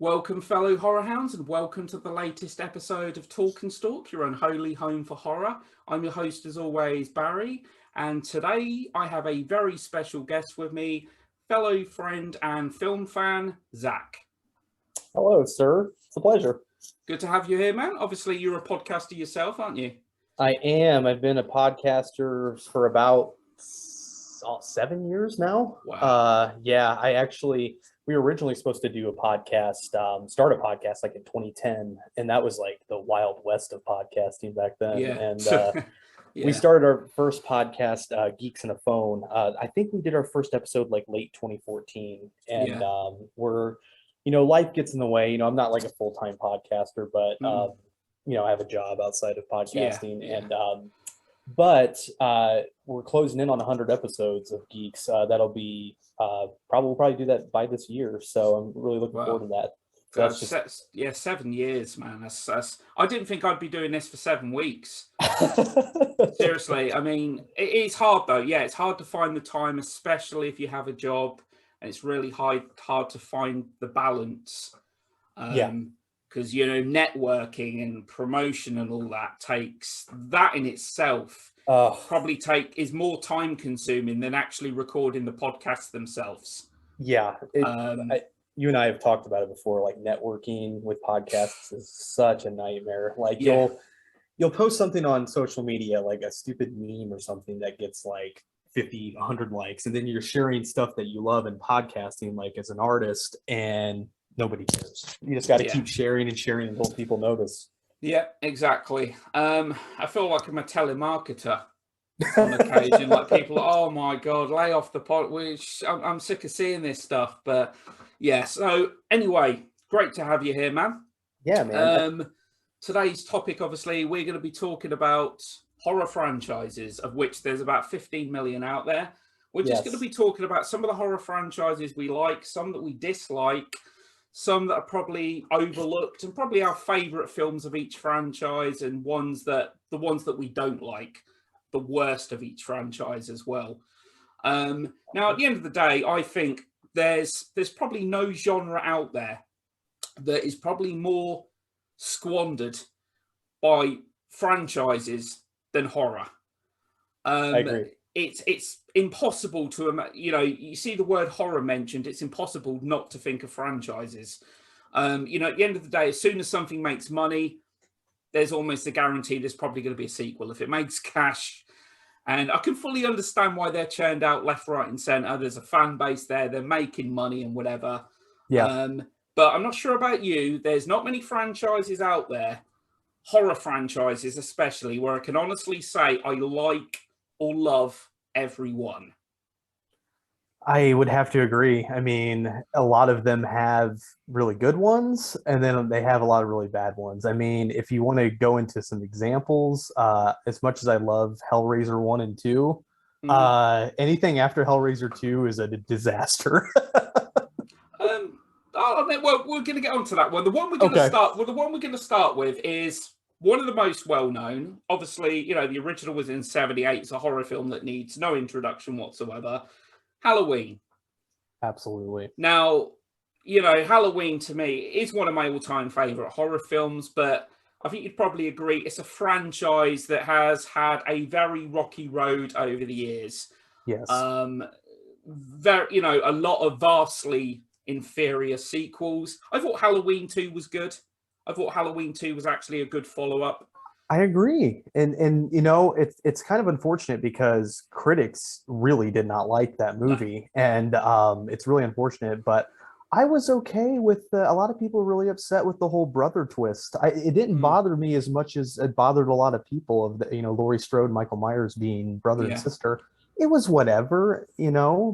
Welcome, fellow horror hounds, and welcome to the latest episode of Talk and Stalk, your unholy home for horror. I'm your host, as always, Barry, and today I have a very special guest with me, fellow friend and film fan, Zach. Hello, sir. It's a pleasure. Good to have you here, man. Obviously, you're a podcaster yourself, aren't you? I am. I've been a podcaster for about 7 years now. Wow. We were originally supposed to do a podcast, start a podcast like in 2010, and that was like the Wild West of podcasting back then. Yeah. And Yeah. we started our first podcast, Geeks and a Phone. I think we did our first episode like late 2014, and life gets in the way. I'm not like a full-time podcaster, but I have a job outside of podcasting, but we're closing in on 100 episodes of Geeks. That'll be we'll probably do that by this year, so I'm really looking forward to that. So 7 years, man. I didn't think I'd be doing this for 7 weeks. Seriously, I mean, it is hard though. Yeah, it's hard to find the time, especially if you have a job, and it's really hard to find the balance. Because networking and promotion and all that takes that in itself. Is more time consuming than actually recording the podcasts themselves. Yeah. You and I have talked about it before, like networking with podcasts is such a nightmare. Like you'll post something on social media, like a stupid meme or something that gets like 50, 100 likes. And then you're sharing stuff that you love in podcasting, like as an artist, and nobody cares. You just got to keep sharing until people notice. Yeah, exactly. I feel like I'm a telemarketer on occasion. Like people, oh my God, lay off the pod. Which I'm sick of seeing this stuff. But yeah, so anyway, great to have you here, man. Yeah, man. Today's topic, obviously, we're going to be talking about horror franchises, of which there's about 15 million out there. We're just going to be talking about some of the horror franchises we like, some that we dislike, some that are probably overlooked, and probably our favorite films of each franchise, and the ones that we don't like, the worst of each franchise as well. Now, at the end of the day, I think there's probably no genre out there that is probably more squandered by franchises than horror. I agree. It's impossible to, you see the word horror mentioned, it's impossible not to think of franchises. At the end of the day, as soon as something makes money, there's almost a guarantee there's probably going to be a sequel if it makes cash. And I can fully understand why they're churned out left, right, and center. There's a fan base there, they're making money and whatever. Yeah. But I'm not sure about you. There's not many franchises out there, horror franchises especially, where I can honestly say I like or love everyone. I would have to agree. I mean, a lot of them have really good ones, and then they have a lot of really bad ones. I mean, if you want to go into some examples, as much as I love Hellraiser 1 and 2, anything after Hellraiser 2 is a disaster. Well, we're going to get onto that one. The one we're going to start with is one of the most well-known. Obviously, the original was in 78. It's a horror film that needs no introduction whatsoever. Halloween. Absolutely. Now, Halloween to me is one of my all-time favorite horror films, but I think you'd probably agree it's a franchise that has had a very rocky road over the years. Yes. A lot of vastly inferior sequels. I thought Halloween 2 was good. I thought Halloween 2 was actually a good follow-up. I agree. And it's kind of unfortunate because critics really did not like that movie. No. And it's really unfortunate, but I was okay with a lot of people really upset with the whole brother twist. It didn't bother me as much as it bothered a lot of people of Laurie Strode, Michael Myers being brother and sister. It was whatever,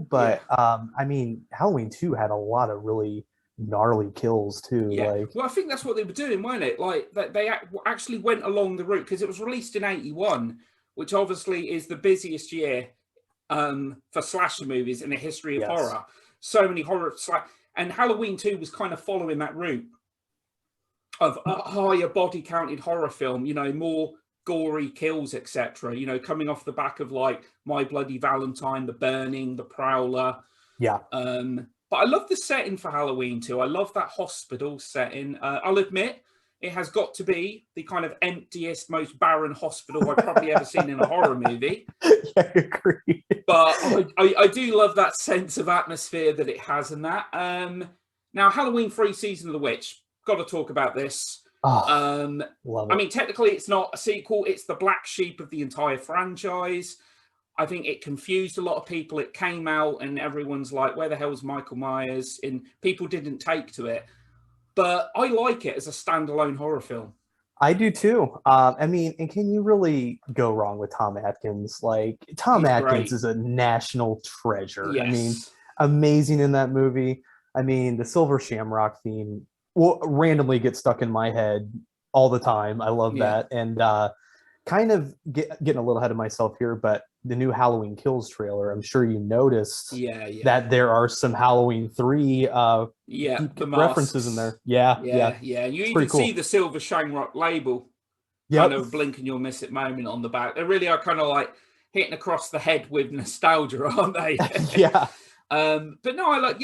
but I mean, Halloween 2 had a lot of really gnarly kills too. Well, I think that's what they were doing, weren't it? Like they actually went along the route, because it was released in 81, which obviously is the busiest year for slasher movies in the history of horror. So many horror and Halloween 2 was kind of following that route of a higher body counted horror film, more gory kills, etc. Coming off the back of like My Bloody Valentine, The Burning, The Prowler. Yeah. But I love the setting for Halloween too. I love that hospital setting. I'll admit, it has got to be the kind of emptiest, most barren hospital I've probably ever seen in a horror movie. Yeah, I agree. But I do love that sense of atmosphere that it has in that. Now, Halloween 3 Season of the Witch. Got to talk about this. Love it. I mean, technically, it's not a sequel. It's the black sheep of the entire franchise. I think it confused a lot of people. It came out and everyone's like, where the hell's Michael Myers? And people didn't take to it. But I like it as a standalone horror film. I do too. I mean, and can you really go wrong with Tom Atkins? Like, Tom He's Atkins great. is a national treasure. Yes. I mean, amazing in that movie. I mean, the Silver Shamrock theme will randomly get stuck in my head all the time. I love that. And kind of getting a little ahead of myself here, but the new Halloween Kills trailer, I'm sure you noticed that there are some Halloween 3 references in there. Yeah. You even see the Silver Shamrock label kind of blink and you'll miss it moment on the back. They really are kind of like hitting across the head with nostalgia, aren't they? Yeah. But no, I liked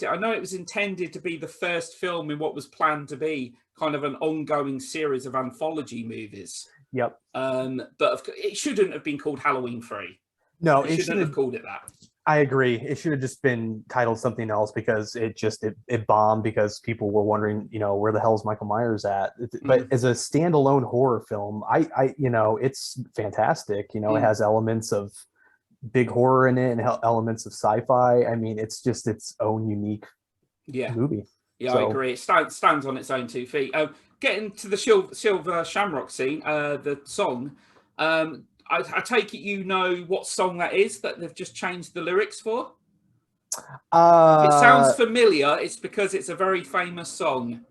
it. I know it was intended to be the first film in what was planned to be kind of an ongoing series of anthology movies. Yep. But it shouldn't have been called Halloween 3. No, it shouldn't have called it that. I agree. It should have just been titled something else because it bombed because people were wondering, where the hell is Michael Myers at? But as a standalone horror film, I it's fantastic. It has elements of big horror in it and elements of sci-fi. I mean, it's just its own unique movie. Yeah, I agree. It stands on its own 2 feet. Getting to the Silver Shamrock scene, the song, I take it you know what song that is that they've just changed the lyrics for? If it sounds familiar, it's because it's a very famous song.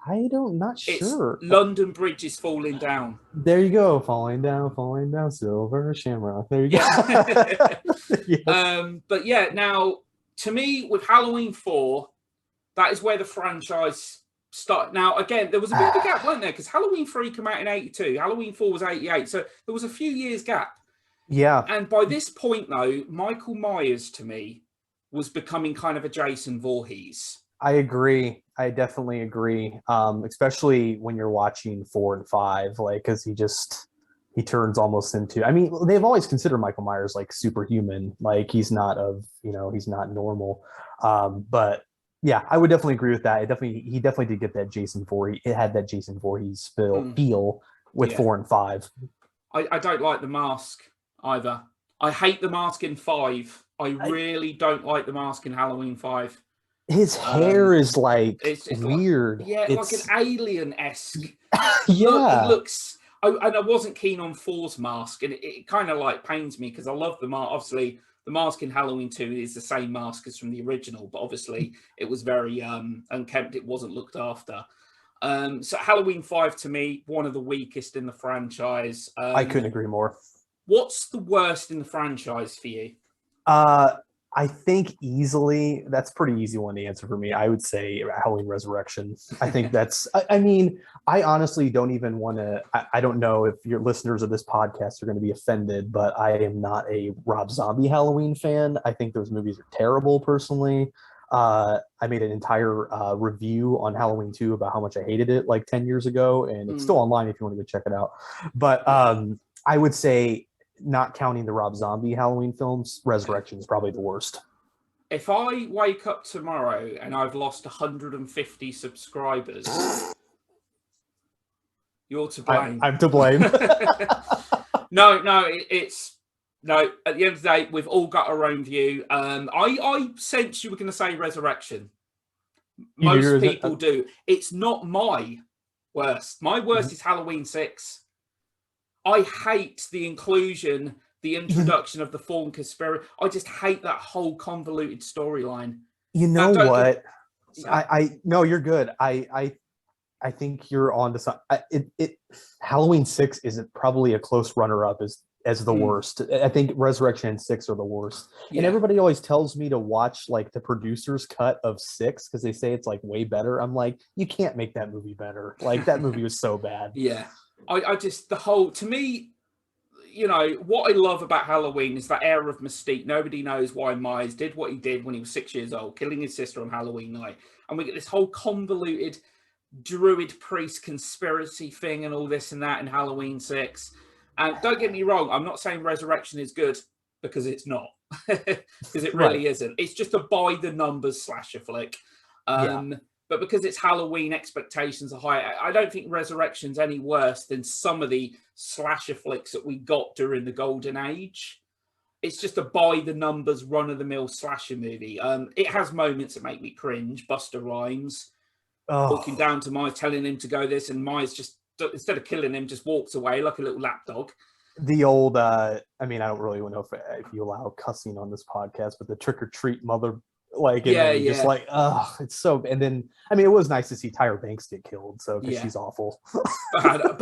Not sure. It's London Bridge is Falling Down. There you go. Falling down, Silver Shamrock. There you go. Yes. But yeah, now, to me, with Halloween 4, that is where the franchise started. Now, again, there was a bit of a gap, weren't there? Because Halloween 3 came out in 82. Halloween 4 was 88. So there was a few years gap. Yeah. And by this point, though, Michael Myers, to me, was becoming kind of a Jason Voorhees. I agree. I definitely agree. Especially when you're watching 4 and 5, like, because he turns almost into, I mean, they've always considered Michael Myers like superhuman. Like, he's not normal. But yeah, I would definitely agree with that. He definitely did get that Jason Voorhees. It had that Jason Voorhees feel with 4 and 5. I don't like the mask either. I hate the mask in 5. I really don't like the mask in Halloween 5. His hair is like it's weird. Like an alien-esque. Yeah. It looks. And I wasn't keen on 4's mask, and it kind of like pains me because I love the mask. Obviously, the mask in Halloween 2 is the same mask as from the original, but obviously it was very unkempt. It wasn't looked after. So Halloween 5, to me, one of the weakest in the franchise. I couldn't agree more. What's the worst in the franchise for you? I think easily, that's a pretty easy one to answer for me. I would say Halloween Resurrection. I think that's, I mean, I honestly don't even want to, I don't know if your listeners of this podcast are going to be offended, but I am not a Rob Zombie Halloween fan. I think those movies are terrible personally. I made an entire review on Halloween 2 about how much I hated it like 10 years ago, and it's still online if you want to go check it out. But I would say, not counting the Rob Zombie Halloween films, Resurrection is probably the worst. If I wake up tomorrow and I've lost 150 subscribers, you're to blame. I'm to blame. No, it's no. At the end of the day, we've all got our own view. I sense you were going to say Resurrection. Most people do. It's not my worst. My worst is Halloween 6. I hate the inclusion, the introduction of the Thorn conspiracy. I just hate that whole convoluted storyline. You know what? I no, you're good. I think you're on to something. Halloween 6 isn't probably a close runner-up as the worst. I think Resurrection and 6 are the worst. Yeah. And everybody always tells me to watch like the producer's cut of 6 because they say it's like way better. I'm like, you can't make that movie better. Like, that movie was so bad. Yeah. I just, to me, you know, what I love about Halloween is that air of mystique. Nobody knows why Myers did what he did when he was 6 years old, killing his sister on Halloween night. And we get this whole convoluted druid priest conspiracy thing and all this and that in Halloween 6. And don't get me wrong, I'm not saying Resurrection is good, because it's not. Because it really isn't. It's just a by the numbers slasher flick. But because it's Halloween, expectations are high. I don't think Resurrection's any worse than some of the slasher flicks that we got during the golden age. It's just a by the numbers, run of the mill slasher movie. It has moments that make me cringe. Busta Rhymes walking down to Myers, telling him to go this, and Myers just, instead of killing him, just walks away like a little lapdog. The old, I mean, I don't really know if you allow cussing on this podcast, but the trick or treat mother, like, and just like, it's so. And then, I mean, it was nice to see Tyra Banks get killed, so because she's awful. But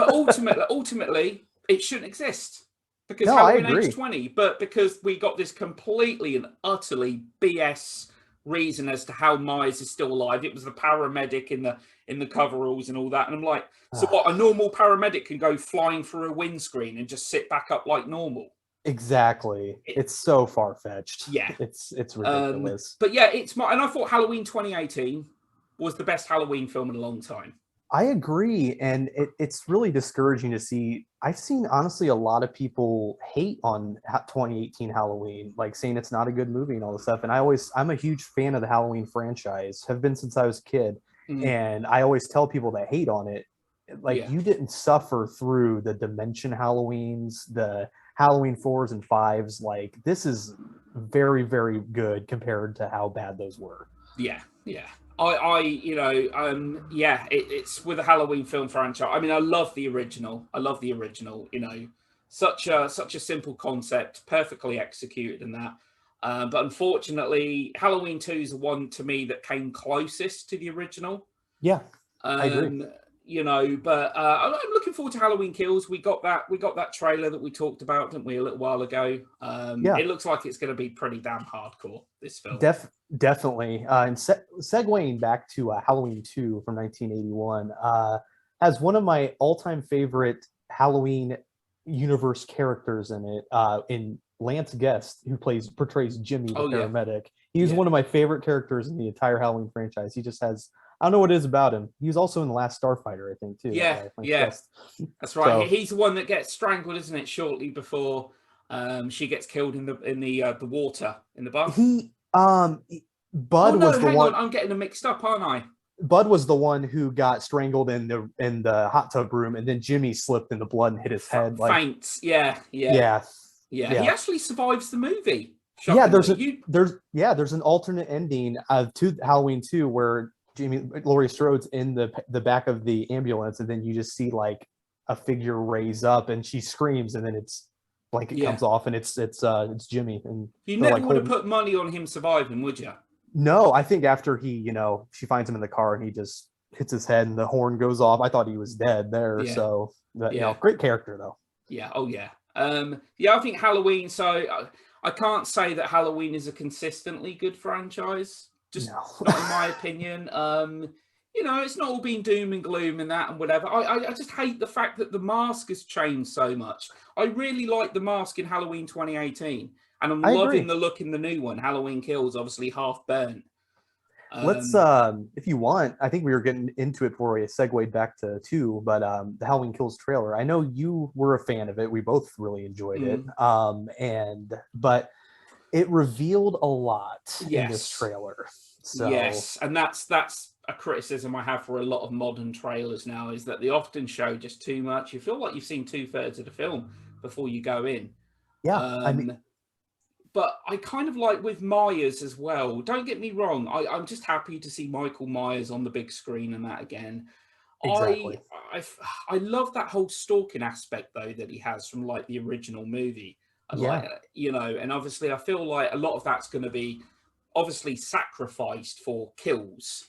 ultimately, it shouldn't exist, because Halloween age 20. But because we got this completely and utterly BS reason as to how Myers is still alive. It was the paramedic in the coveralls and all that, and I'm like, so what? A normal paramedic can go flying through a windscreen and just sit back up like normal? Exactly. It's so far-fetched. Yeah, it's ridiculous. But yeah, and I thought Halloween 2018 was the best Halloween film in a long time. I agree, and it's really discouraging to see. I've seen, honestly, a lot of people hate on 2018 Halloween, like saying it's not a good movie and all this stuff. And I'm a huge fan of the Halloween franchise, have been since I was a kid. And I always tell people that hate on it, like, you didn't suffer through the Dimension Halloweens, the Halloween 4s and 5s. Like, this is very, very good compared to how bad those were. Yeah. It's with a Halloween film franchise. I mean, I love the original. You know, such a simple concept, perfectly executed, and that. But unfortunately, Halloween 2 is the one to me that came closest to the original. Yeah, I agree. You know, but I'm looking forward to Halloween Kills. We got that trailer that we talked about, didn't we, a little while ago? It looks like it's going to be pretty damn hardcore, this film. Definitely. And segueing back to Halloween 2 from 1981, has one of my all-time favorite Halloween universe characters in it, in Lance Guest, who portrays Jimmy, the paramedic. He's one of my favorite characters in the entire Halloween franchise. He just has, I don't know what it is about him. He was also in The Last Starfighter, I think, too. That's right. So, he's the one that gets strangled, isn't it, shortly before she gets killed in the water in the bath. Bud was the one. I'm getting them mixed up, aren't I? Bud was the one who got strangled in the hot tub room, and then Jimmy slipped in the blood and hit his head. Faints. Yeah. He actually survives the movie. Shockingly. There's an alternate ending to Halloween 2 where Laurie Strode's in the back of the ambulance, and then you just see like a figure raise up, and she screams, and then it's blanket comes off, and it's Jimmy. And you never would have put money on him surviving, would you? No, I think after she finds him in the car and he just hits his head and the horn goes off, I thought he was dead there. Yeah. So, great character though. Yeah. Oh yeah. I think Halloween. So I can't say that Halloween is a consistently good franchise. Just not in my opinion. It's not all been doom and gloom and that and whatever. I just hate the fact that the mask has changed so much. I really like the mask in Halloween 2018. And I'm loving the look in the new one. Halloween Kills, obviously half burnt. Let's, if you want, I think we were getting into it before we segued back to 2, but the Halloween Kills trailer, I know you were a fan of it. We both really enjoyed it. But it revealed a lot in this trailer. So. Yes, and that's a criticism I have for a lot of modern trailers now, is that they often show just too much. You feel like you've seen 2/3 of the film before you go in. Yeah, but I kind of like with Myers as well. Don't get me wrong. I'm just happy to see Michael Myers on the big screen and that again. Exactly. I love that whole stalking aspect though that he has from like the original movie. And obviously I feel like a lot of that's going to be obviously sacrificed for kills.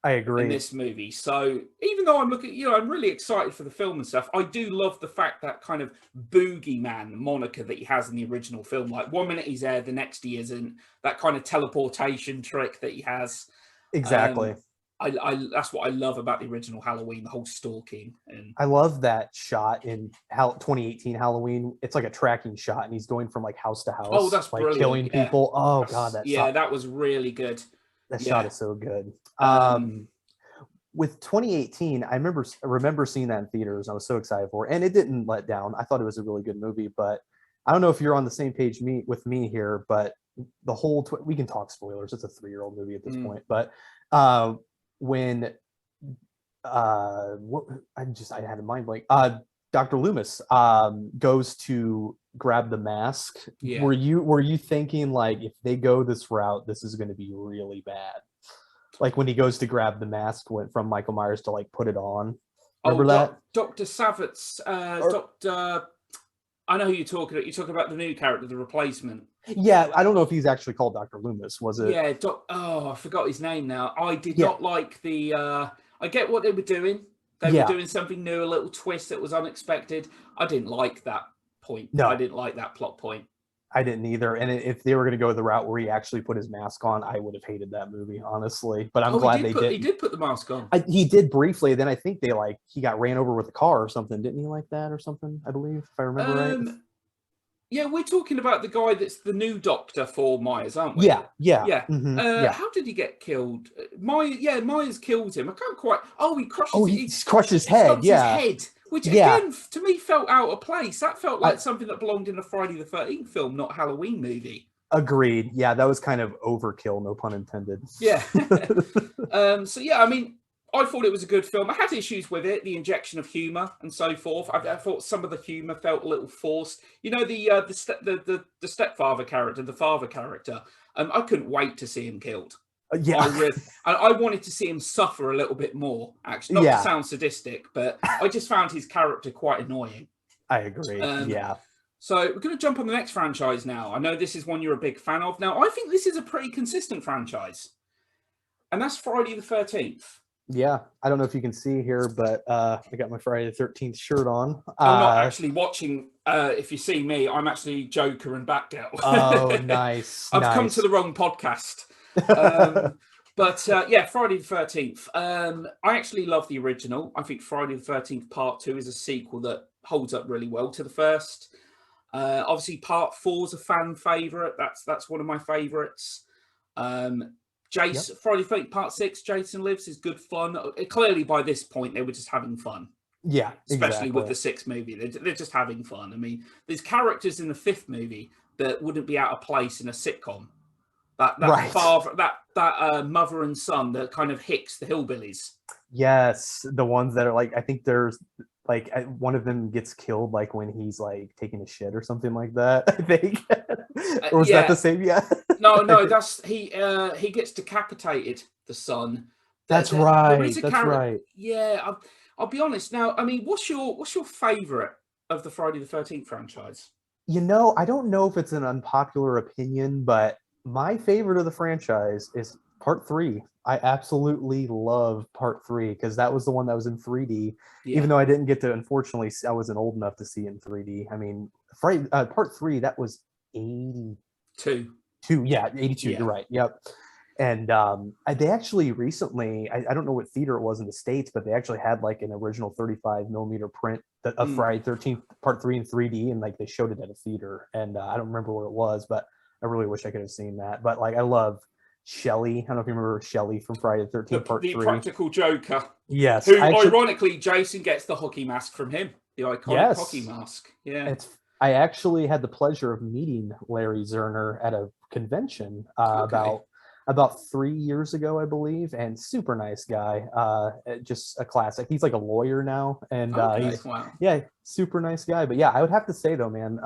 I agree. In this movie. So even though I'm really excited for the film and stuff, I do love the fact that kind of boogeyman moniker that he has in the original film. Like 1 minute he's there, the next he isn't. That kind of teleportation trick that he has. Exactly. I that's what I love about the original Halloween, the whole stalking. And I love that shot in 2018 Halloween. It's like a tracking shot, and he's going from like house to oh, house, that's like brilliant. killing Yeah, people. Oh god, that was really good. that shot Yeah. is so good. Um, With 2018, I remember seeing that in theaters. I was so excited for it, and it didn't let down. I thought it was a really good movie, but I don't know if you're on the same page with me here, but the whole we can talk spoilers. It's a 3-year-old movie at this point, but when what I had a mind blank. Dr. Loomis goes to grab the mask. Yeah. Were you thinking like if they go this route, this is going to be really bad? Like when he goes to grab the mask went from Michael Myers to like put it on. Remember that? Dr. Savitz's Dr. I know who you're talking about. You're talking about the new character, the replacement. Yeah, I don't know if he's actually called Dr. Loomis. Was it? Yeah, I forgot his name now. I did not like the. I get what they were doing. They were doing something new, a little twist that was unexpected. I didn't like that point. No, I didn't like that plot point. I didn't either. And if they were going to go the route where he actually put his mask on, I would have hated that movie, honestly. But I'm glad they did. He did put the mask on. He did briefly. Then I think he got ran over with a car or something. Didn't he like that or something? I believe, if I remember right. Yeah, we're talking about the guy that's the new doctor for Myers, aren't we? Yeah. Mm-hmm. How did he get killed? Myers killed him. I can't quite. Oh, he crushed. He crushed his head. His head, which again to me felt out of place. That felt like something that belonged in a Friday the 13th film, not Halloween movie. Agreed. Yeah, that was kind of overkill. No pun intended. Yeah. So yeah, I mean, I thought it was a good film. I had issues with it, the injection of humor and so forth. I thought some of the humor felt a little forced. You know, the stepfather character, the father character. I couldn't wait to see him killed. Yeah, I wanted to see him suffer a little bit more. Actually, not to sound sadistic, but I just found his character quite annoying. I agree. Yeah. So we're going to jump on the next franchise now. I know this is one you're a big fan of. Now, I think this is a pretty consistent franchise, and that's Friday the 13th. Yeah, I don't know if you can see here, but I got my Friday the 13th shirt on. I'm not actually watching. If you see me, I'm actually Joker and Batgirl. Oh, nice. I've come to the wrong podcast. But yeah, Friday the 13th. I actually love the original. I think Friday the 13th Part 2 is a sequel that holds up really well to the first. Obviously, Part 4 is a fan favourite. That's one of my favourites. Jason, Friday the 13th Part 6, Jason Lives is good fun. Clearly, by this point, they were just having fun. Yeah, especially with the 6th movie. They're just having fun. I mean, there's characters in the 5th movie that wouldn't be out of place in a sitcom. That father, that mother and son, that kind of Hicks, the hillbillies. Yes, the ones that are like, I think there's like one of them gets killed like when he's like taking a shit or something like that. I think, or was that the same? Yeah. No, that's he gets decapitated. The son. That's right. That's right. Yeah, I'll be honest. Now, I mean, what's your favorite of the Friday the 13th franchise? You know, I don't know if it's an unpopular opinion, but my favorite of the franchise is Part 3. I absolutely love Part 3 because that was the one that was in 3D. Yeah. Even though I didn't get to, unfortunately, I wasn't old enough to see it in 3D. I mean, Part 3, that was 82. Yeah, 82. Yeah. You're right. Yep. And they actually recently, I don't know what theater it was in the States, but they actually had like an original 35 millimeter print of Friday 13th Part 3 in 3D, and like they showed it at a theater. And I don't remember where it was, but I really wish I could have seen that. But like, I love Shelley. I don't know if you remember Shelley from Friday the 13th Part 3. The Practical Joker. Yes. Who, ironically, Jason gets the hockey mask from him. The iconic hockey mask. Yeah. I actually had the pleasure of meeting Larry Zerner at a convention about 3 years ago, I believe, and super nice guy. Just a classic. He's like a lawyer now, and he's super nice guy. But yeah, I would have to say though, man,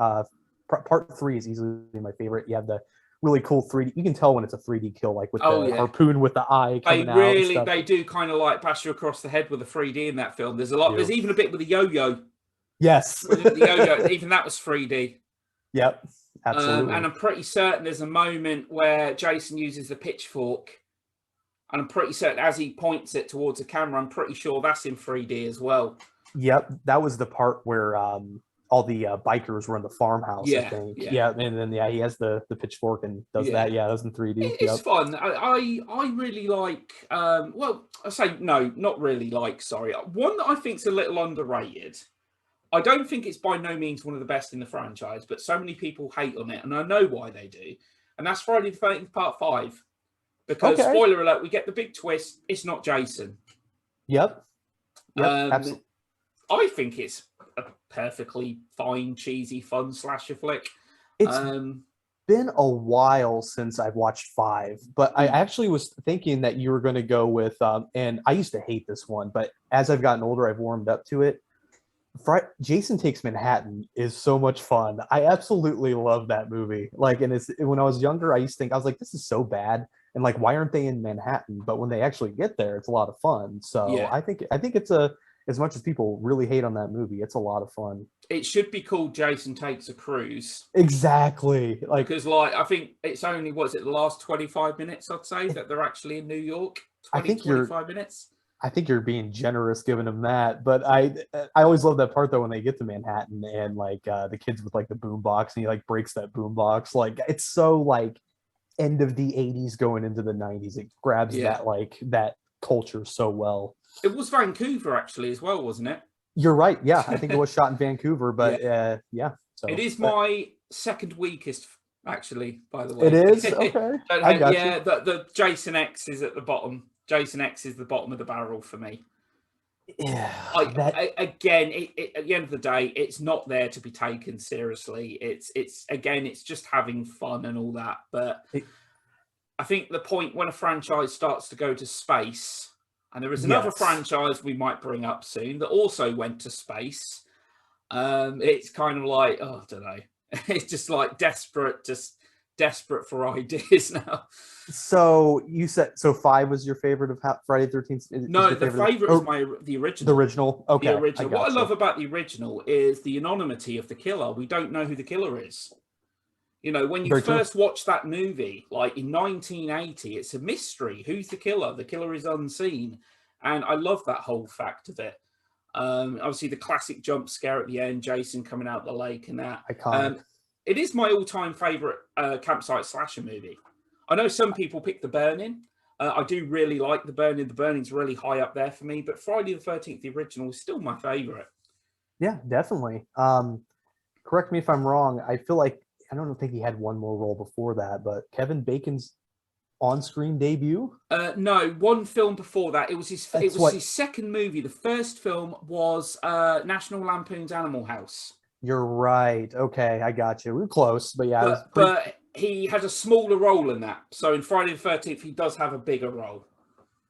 Part 3 is easily my favorite. You have the really cool 3D. You can tell when it's a 3D kill, like with the harpoon with the eye coming out. They do kind of like bash you across the head with the 3D in that film. There's a lot. There's even a bit with the yo-yo. Yes, the yo-yo. Even that was 3D. Yep, absolutely. And I'm pretty certain there's a moment where Jason uses the pitchfork, and I'm pretty certain as he points it towards the camera, I'm pretty sure that's in 3D as well. Yep, that was the part where all the bikers were in the farmhouse, I Yeah, think. yeah, Yeah, and then yeah, he has the pitchfork and does that. yeah. Yeah, that was in 3D. It's Yep. fun. I really like. Well, I say no, not really like. Sorry, one that I think's a little underrated. I don't think it's by no means one of the best in the franchise, but so many people hate on it, and I know why they do. And that's Friday the 13th Part 5. Because, Okay. spoiler alert, we get the big twist. It's not Jason. Yep. Yep. Um, Absolutely. I think it's a perfectly fine, cheesy, fun slasher flick. It's Um, been a while since I've watched 5, but I mm, actually was thinking that you were going to go with, and I used to hate this one, but as I've gotten older, I've warmed up to it. Jason Takes Manhattan is so much fun. I absolutely love that movie. Like, and it's when I was younger, I used to think, I was like, this is so bad, and like, why aren't they in Manhattan? But when they actually get there, it's a lot of fun. So yeah. I think it's a, as much as people really hate on that movie, it's a lot of fun. It should be called Jason Takes a Cruise. Exactly. Like, Because, like, I think it's only, what is it, the last 25 minutes, I'd say, that they're actually in New York? I 20, think you're 25 minutes? I think you're being generous giving them that, but I always love that part though when they get to Manhattan and like the kids with like the boom box and he like breaks that boom box. Like it's so like end of the 80s going into the 90s. It grabs Yeah. that like that culture so well. It was Vancouver, actually, as well, wasn't it? You're right. Yeah, I think it was shot in Vancouver, Yeah. but yeah. It So is but my second weakest, actually, by the it way. is okay. I got you. Yeah, the Jason X is at the bottom. Jason X is the bottom of the barrel for me. Yeah, that Again, at the end of the day, it's not there to be taken seriously. It's again, it's just having fun and all that. But it, I think the point when a franchise starts to go to space, and there is another yes. franchise we might bring up soon that also went to space. It's kind of like, oh, I don't know. It's just like just desperate for ideas now. So you said so 5 was your favorite of Friday 13th is No, your the favorite favorite is or my the the original. original? The Okay, I original. What I got you. love about the original is the anonymity of the killer. We don't know who the killer is. You know, when you Very true. first watch that movie, like in 1980, it's a mystery. Who's the killer? The killer is unseen. And I love that whole fact of it. Obviously, the classic jump scare at the end, Jason coming out the lake and that. Iconic. It is my all-time favorite campsite slasher movie. I know some people pick The Burning. I do really like The Burning. The Burning's really high up there for me, but Friday the 13th, the original, is still my favorite. Yeah, definitely. Correct me if I'm wrong. I feel like I don't think he had one more role before that, but Kevin Bacon's on-screen debut. No, one film before that. It That's was what his second movie. The first film was National Lampoon's Animal House. you're right. Okay, I got you. We were close, but yeah, it was pretty. But he has a smaller role in that. So in Friday the 13th, he does have a bigger role.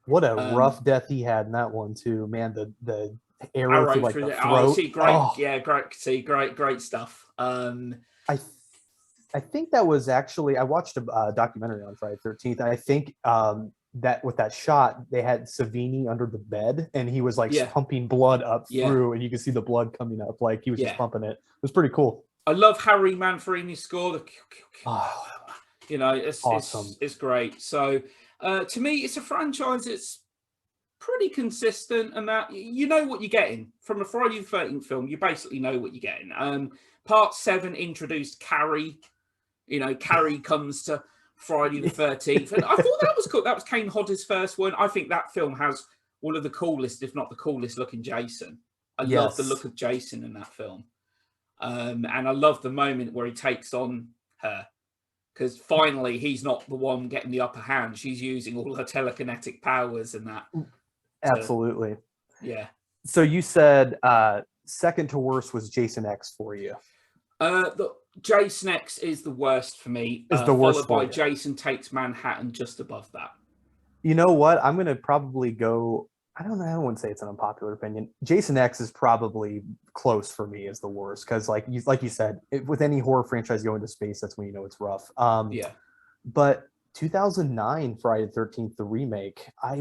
What a Um, rough death he had in that one too, man. The arrow through Arrow like through the the oh, throat. see, great, Oh, yeah, great, see, great stuff. I th- I think that was actually I watched a documentary on Friday 13th. I think that with that shot they had Savini under the bed and he was like Yeah, pumping blood up yeah, through and you could see the blood coming up like he was just yeah. pumping it. It was pretty cool. I love Harry Manfrini's score. Oh, You know, awesome. it's great. So to me, it's a franchise that's pretty consistent, and that you know what you're getting from a Friday the 13th film. You basically know what you're getting. Part 7 introduced Carrie. You know, Carrie comes to Friday the 13th, and I thought that was cool. That was Kane Hodder's first one. I think that film has one of the coolest, if not the coolest, looking Jason. I love the Yes. look of Jason in that film. And I love the moment where he takes on her because finally he's not the one getting the upper hand. She's using all her telekinetic powers and that. To, Absolutely. yeah. So you said second to worst was Jason X for you. The Jason X is the worst for me, Is the worst followed by for you. Jason Takes Manhattan just above that. You know what? I'm gonna probably go. I don't know. I wouldn't say it's an unpopular opinion. Jason X is probably close for me as the worst because, like you said, with any horror franchise going to space, that's when you know it's rough. Yeah. But 2009 Friday the 13th, the remake, I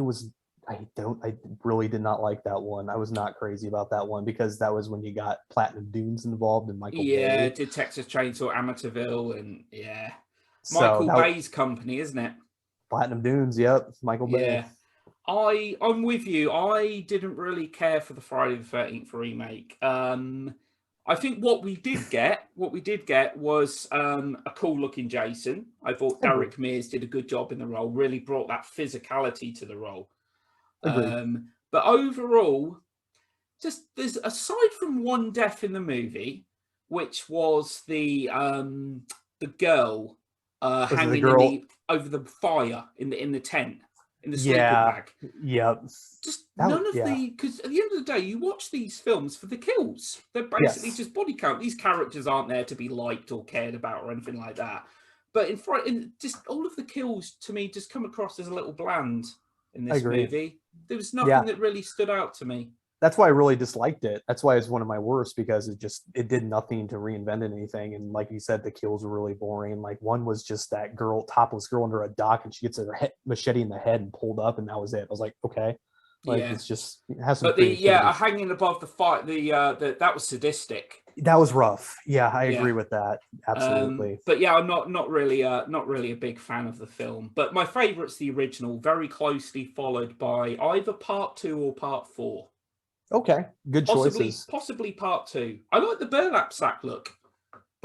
really did not like that one. I was not crazy about that one because that was when you got Platinum Dunes involved and Michael Yeah, Bay. did Texas Chainsaw Amityville and yeah. So Michael that Bay's company, isn't it? Platinum Dunes, yep, Michael Bay. Yeah. I'm with you. I didn't really care for the Friday the 13th remake. I think what we did get was a cool looking Jason. I thought Agreed. Derek Mears did a good job in the role, really brought that physicality to the role. Agreed. But overall, just there's, aside from one death in the movie, which was the girl hanging over the fire in the tent in the sleeper bag. Yep. Just none of the, because at the end of the day, you watch these films for the kills. They're basically just body count. These characters aren't there to be liked or cared about or anything like that. But in just all of the kills to me just come across as a little bland in this movie. There was nothing that really stood out to me. That's why I really disliked it. That's why it's one of my worst, because it did nothing to reinvent anything. And like you said, the kills were really boring. Like one was just that topless girl under a dock, and she gets her machete in the head and pulled up, and that was it. I was like, okay, like it's just, it has some. But hanging above the fight, that was sadistic. That was rough. Yeah, I agree with that. Absolutely. But yeah, I'm not really a big fan of the film. But my favourite's the original, very closely followed by either part 2 or part 4. Okay, good choices. Possibly part 2. I like the burlap sack look.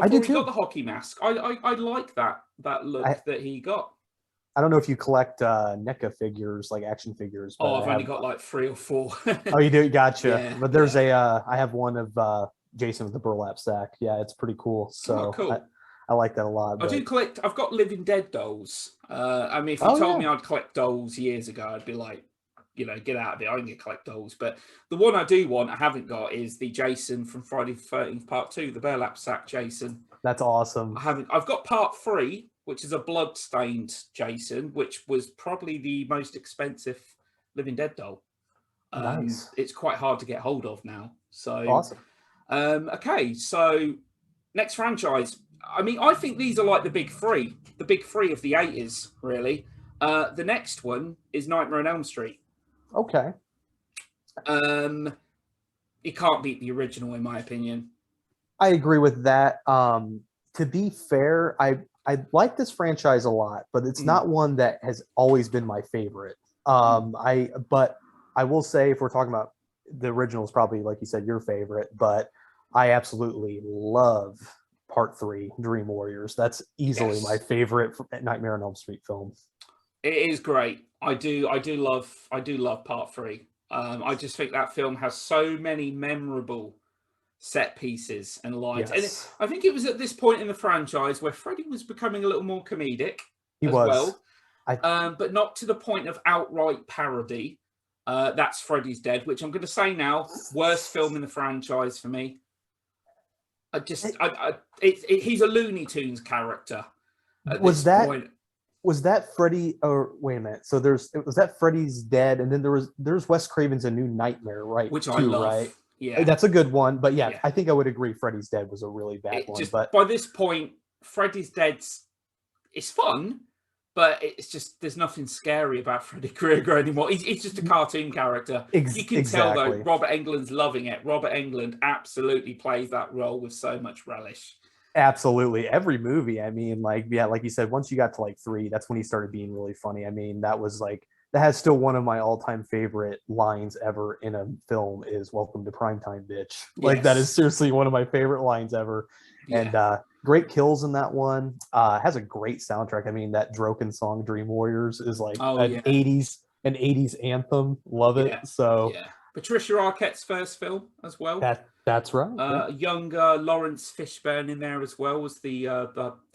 I do too. He got the hockey mask. I like that look that he got. I don't know if you collect NECA figures, like action figures. But I've only got like 3 or 4. Oh, you do? Gotcha. Yeah, but there's I have one of Jason with the burlap sack. Yeah, it's pretty cool. So cool. I like that a lot. I do collect. I've got Living Dead dolls. I mean, if you told me I'd collect dolls years ago, I'd be like, get out of it. I can collect dolls. But the one I do want, I haven't got, is the Jason from Friday the 13th Part 2, the burlap sack Jason. That's awesome. I've got Part 3, which is a blood-stained Jason, which was probably the most expensive Living Dead doll. Nice. It's quite hard to get hold of now. So awesome. Okay, so next franchise. I mean, I think these are like the big three of the 80s, really. The next one is Nightmare on Elm Street. Okay. You can't beat the original, in my opinion. I agree with that. To be fair, I like this franchise a lot, but it's not one that has always been my favorite. But I will say, if we're talking about the original, is probably, like you said, your favorite, but I absolutely love Part 3, Dream Warriors. That's easily my favorite Nightmare on Elm Street film. It is great. I do love Part 3. I just think that film has so many memorable set pieces and lines. Yes. And I think it was at this point in the franchise where Freddy was becoming a little more comedic well. But not to the point of outright parody. That's Freddy's Dead, which I'm going to say now, worst film in the franchise for me. He's a Looney Tunes character. Was that Freddy? Or wait a minute. So was that Freddy's Dead, and then there's Wes Craven's A New Nightmare, right? Which I love. Right? Yeah, that's a good one. But yeah, I think I would agree. Freddy's Dead was a really bad one. But by this point, Freddy's Dead's it's fun, but it's just there's nothing scary about Freddy Krueger anymore. He's just a cartoon character. You can tell though. Robert Englund's loving it. Robert Englund absolutely plays that role with so much relish. Absolutely. Every movie. I mean, like you said, once you got to like 3, that's when he started being really funny. I mean, that has still one of my all-time favorite lines ever in a film is "Welcome to Primetime, bitch." Like that is seriously one of my favorite lines ever. Yeah. And great kills in that one. Has a great soundtrack. I mean, that Droken song "Dream Warriors" is like an 80s anthem. Love it. So Patricia Arquette's first film as well. That's right. Younger Lawrence Fishburne in there as well was the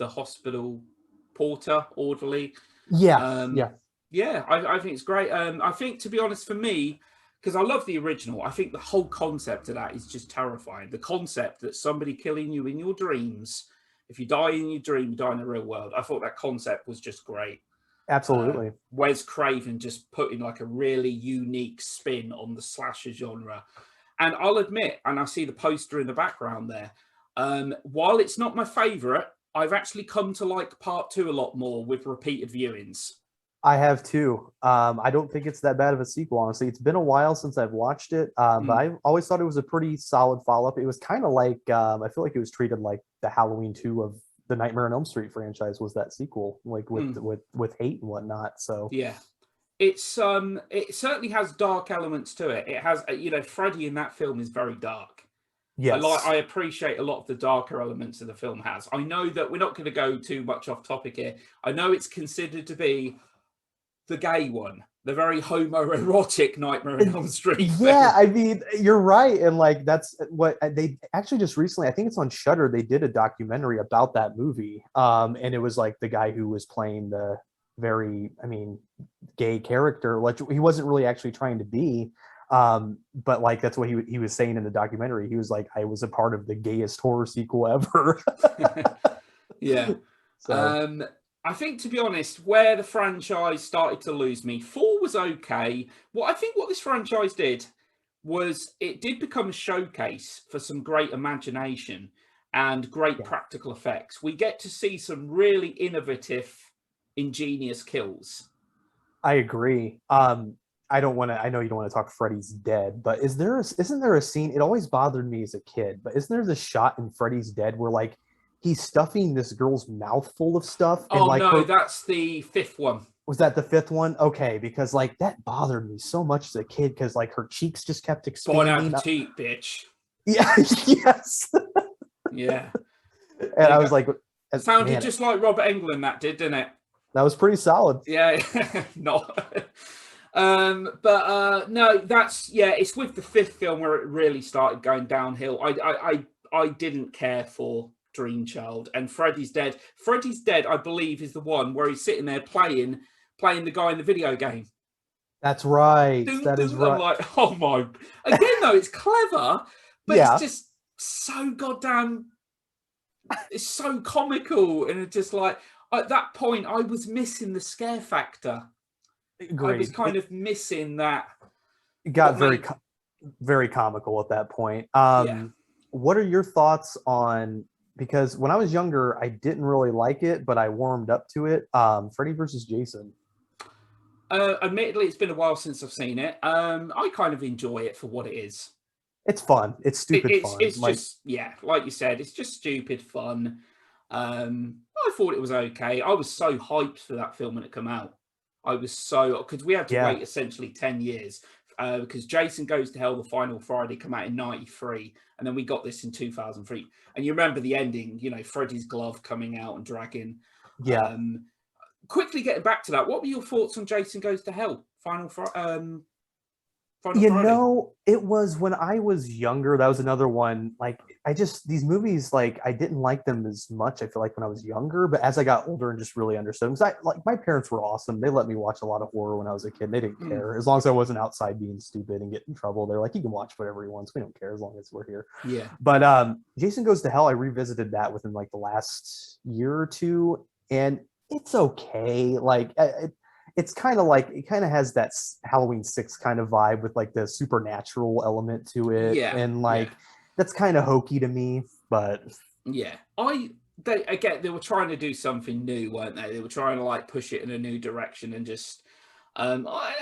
hospital porter, orderly. I think it's great. I think, to be honest, for me, because I love the original, I think the whole concept of that is just terrifying. The concept that somebody killing you in your dreams, if you die in your dream, you die in the real world. I thought that concept was just great. Absolutely. Wes Craven just putting like a really unique spin on the slasher genre. And I'll admit, and I see the poster in the background there, while it's not my favorite, I've actually come to like Part 2 a lot more with repeated viewings. I have too. I don't think it's that bad of a sequel, honestly. It's been a while since I've watched it, but I always thought it was a pretty solid follow-up. It was kind of like, I feel like it was treated like the Halloween 2 of the Nightmare on Elm Street franchise was that sequel, like with hate and whatnot. So yeah, it's it certainly has dark elements to it. It has, Freddy in that film is very dark. Yes. I appreciate a lot of the darker elements of the film has. I know that we're not going to go too much off topic here. I know it's considered to be the gay one, the very homoerotic Nightmare on Elm Street Yeah, film. I mean, you're right, and like that's what they actually just recently. I think it's on Shudder. They did a documentary about that movie, and it was like the guy who was playing the very, I mean, gay character. Like he wasn't really actually trying to be, but like that's what he was saying in the documentary. He was like, I was a part of the gayest horror sequel ever. Yeah. So I think, to be honest, where the franchise started to lose me, 4 was okay. What this franchise did was it did become a showcase for some great imagination and great yeah, practical effects. We get to see some really innovative, ingenious kills. I agree. I don't want to. I know you don't want to talk Freddy's Dead, but isn't there a scene? It always bothered me as a kid, but isn't there this shot in Freddy's Dead where like he's stuffing this girl's mouth full of stuff and Oh like no, her that's the 5th one. was that the fifth one? Okay, because like that bothered me so much as a kid because like her cheeks just kept Born out expanding. the teeth, bitch. Yeah, yes. Yeah. And There you I was go. like, Sounded man, just like Robert Englund, that did, didn't it? that was pretty solid. Yeah, not. No, that's yeah. It's with the 5th film where it really started going downhill. I didn't care for Dream Child and Freddy's Dead. Freddy's Dead, I believe, is the one where he's sitting there playing the guy in the video game. That's right. Dun, That is dun. I'm right. like, oh my! Again, though, it's clever, but it's Yeah, just so goddamn. It's so comical, and it's just like at that point, I was missing the scare factor. I was agreed. kind of missing that. It What got made very comical at that point. yeah. What are your thoughts on? Because when I was younger, I didn't really like it, but I warmed up to it. Freddy versus Jason. Admittedly, it's been a while since I've seen it. I kind of enjoy it for what it is. It's fun. It's stupid fun. It's Like, just yeah, like you said, it's just stupid fun. I thought it was okay. I was so hyped for that film when it came out. I was so because we had to yeah, wait essentially 10 years because Jason Goes to Hell, the final Friday, come out in '93, and then we got this in 2003. And you remember the ending, you know, Freddy's glove coming out and dragging. yeah. Quickly getting back to that, what were your thoughts on Jason Goes to Hell? Final You Friday. know, it was when I was younger. That was another one. Like, I just these movies, like, I didn't like them as much. I feel like when I was younger, but as I got older and just really understood, because I like my parents were awesome. They let me watch a lot of horror when I was a kid. They didn't Mm, care as long as I wasn't outside being stupid and getting in trouble. They're like, you can watch whatever you want. We don't care as long as we're here. yeah. But Jason Goes to Hell, I revisited that within like the last year or two, and it's okay. Like it's kind of like it kind of has that Halloween 6 kind of vibe with like the supernatural element to it, Yeah. and Yeah. like that's kind of hokey to me. But Yeah. They were trying to do something new, weren't they? They were trying to like push it in a new direction and just I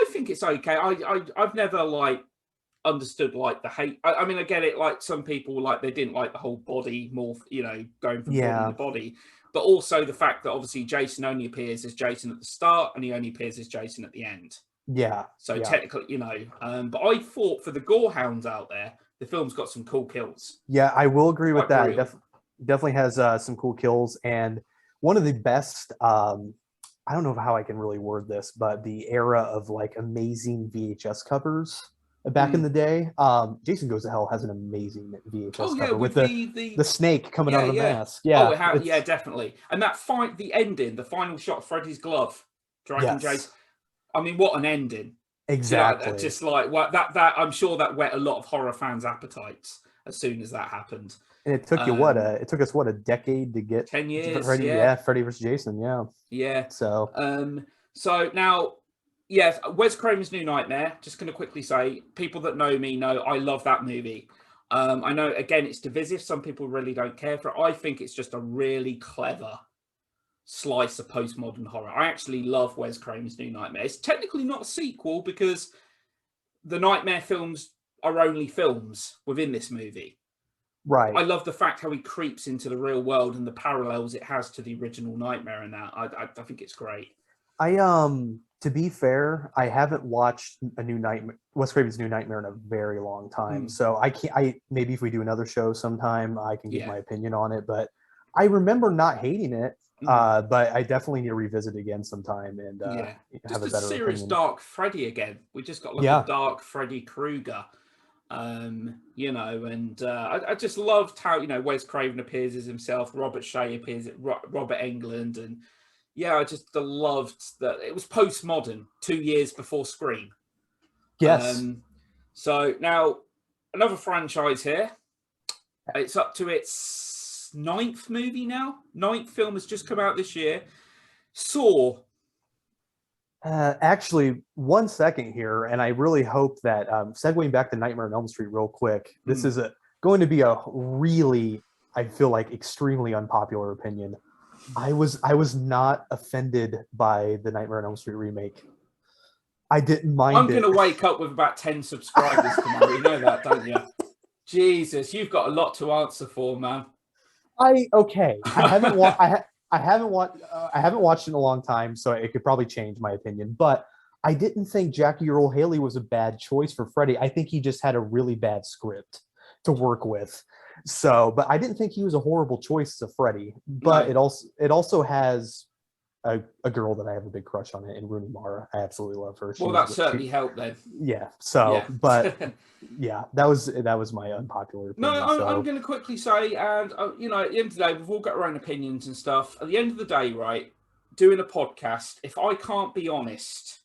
think it's okay. I've never like understood like the hate. I mean, I get it. Like some people like they didn't like the whole body morph, you know, going from body to yeah, body, but also the fact that obviously Jason only appears as Jason at the start and he only appears as Jason at the end. yeah, So yeah, technically, you know, but I thought for the gore hounds out there, the film's got some cool kills. yeah. I will agree with Quite that. brutal. Definitely has some cool kills, and one of the best. I don't know how I can really word this, but the era of like amazing VHS covers back in Mm. the day. Jason Goes to Hell has an amazing Oh VHS yeah, cover with with the snake coming out yeah, of the yeah. mask. Oh, Yeah, yeah, it's definitely. And that fight, the ending, the final shot, of Freddy's glove, dragging yes, Jason. I mean, what an ending! Do you know, exactly. just like what that I'm sure that whet a lot of horror fans' appetites as soon as that happened. And it took you Um, it took us what a decade to get 10 years, Freddy. yeah, Yeah, Freddy versus Jason. Yeah. yeah. So So now, yes, Wes Craven's New Nightmare. Just going to quickly say, people that know me know I love that movie. I know again it's divisive. Some people really don't care for it. I think it's just a really clever slice of postmodern horror. I actually love Wes Craven's New Nightmare. It's technically not a sequel because the Nightmare films are only films within this movie. I right. love the fact how he creeps into the real world and the parallels it has to the original Nightmare and that. I think it's great. I To be fair, I haven't watched a new Nightmare, Wes Craven's New Nightmare in a very long time. Mm, So I can't. I maybe if we do another show sometime, I can give yeah. my opinion on it. But I remember not hating it. Mm, But I definitely need to revisit it again sometime and yeah. have Just a a better serious opinion. dark Freddy again. We just got like a Yeah. dark Freddy Krueger. And I just loved how, Wes Craven appears as himself, Robert Shea appears as Robert Englund, and yeah, I just loved that it was postmodern, 2 years before Scream. Yes. So now another franchise here. It's up to its ninth movie now. Ninth film has just come out this year. Saw. Actually, one second here, and I really hope that segueing back to Nightmare on Elm Street real quick. This Mm, is going to be a really, I feel like, extremely unpopular opinion. I was not offended by the Nightmare on Elm Street remake. I didn't I'm mind going it. to wake up with about 10 subscribers tomorrow. You know that, don't you? Jesus, you've got a lot to answer for, man. Okay. I haven't watched. I haven't watched. I haven't watched in a long time, so it could probably change my opinion. But I didn't think Jackie Earle Haley was a bad choice for Freddy. I think he just had a really bad script to work with. So, but I didn't think he was a horrible choice as a Freddy. But No. it also has a girl that I have a big crush on it in Rooney Mara. I absolutely love her. Well, that certainly helped then. Yeah. So, Yeah. but yeah, that was my unpopular No, opinion. I'm So going to quickly say, and at the end of the day, we've all got our own opinions and stuff. At the end of the day, right, doing a podcast, if I can't be honest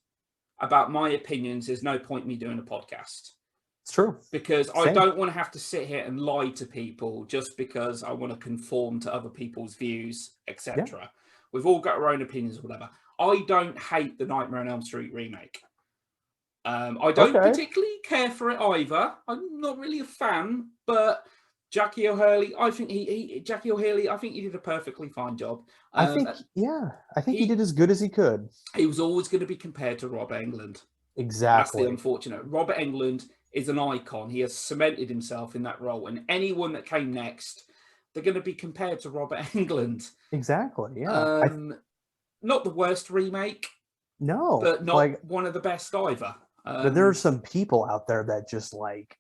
about my opinions, there's no point in me doing a podcast. it's true. Because I Same. don't want to have to sit here and lie to people just because I want to conform to other people's views, Yeah. etc. We've all got our own opinions or whatever. I don't hate the Nightmare on Elm Street remake. I don't Okay. particularly care for it either. I'm not really a fan, but Jackie O'Haley, I think Jackie O'Haley, I think he did a perfectly fine job. I think, yeah, I think he He did as good as he could. he was always going to be compared to Rob Englund. That's the Exactly. unfortunate. Robert Englund is an icon. He has cemented himself in that role, and anyone that came next, they're going to be compared to Robert Englund. Exactly. Yeah. Not the worst remake, No, but not like, one of the best either. but there are some people out there that just like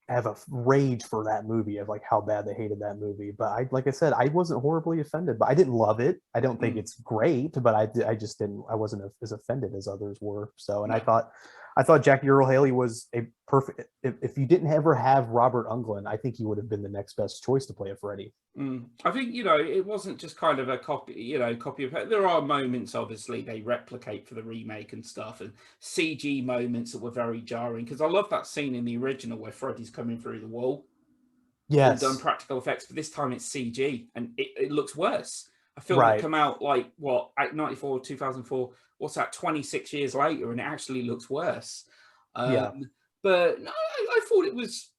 have a rage for that movie of like how bad they hated that movie. But like I said, I wasn't horribly offended, but I didn't love it. I don't think it's great, but I just didn't. I wasn't as offended as others were. So, and No. I thought Jackie Earle Haley was a perfect. If you didn't ever have Robert Englund, I think he would have been the next best choice to play a Freddy. I think it wasn't just kind of a copy, copy of. There are moments, obviously, they replicate for the remake and stuff, and CG moments that were very jarring. Because I love that scene in the original where Freddy's coming through the wall. All done Yes. practical effects, but this time it's CG, and it looks worse. A film that Right. come out like what, 94, 2004. What's that? 26 years later, and it actually looks worse. Yeah. But no, I thought it was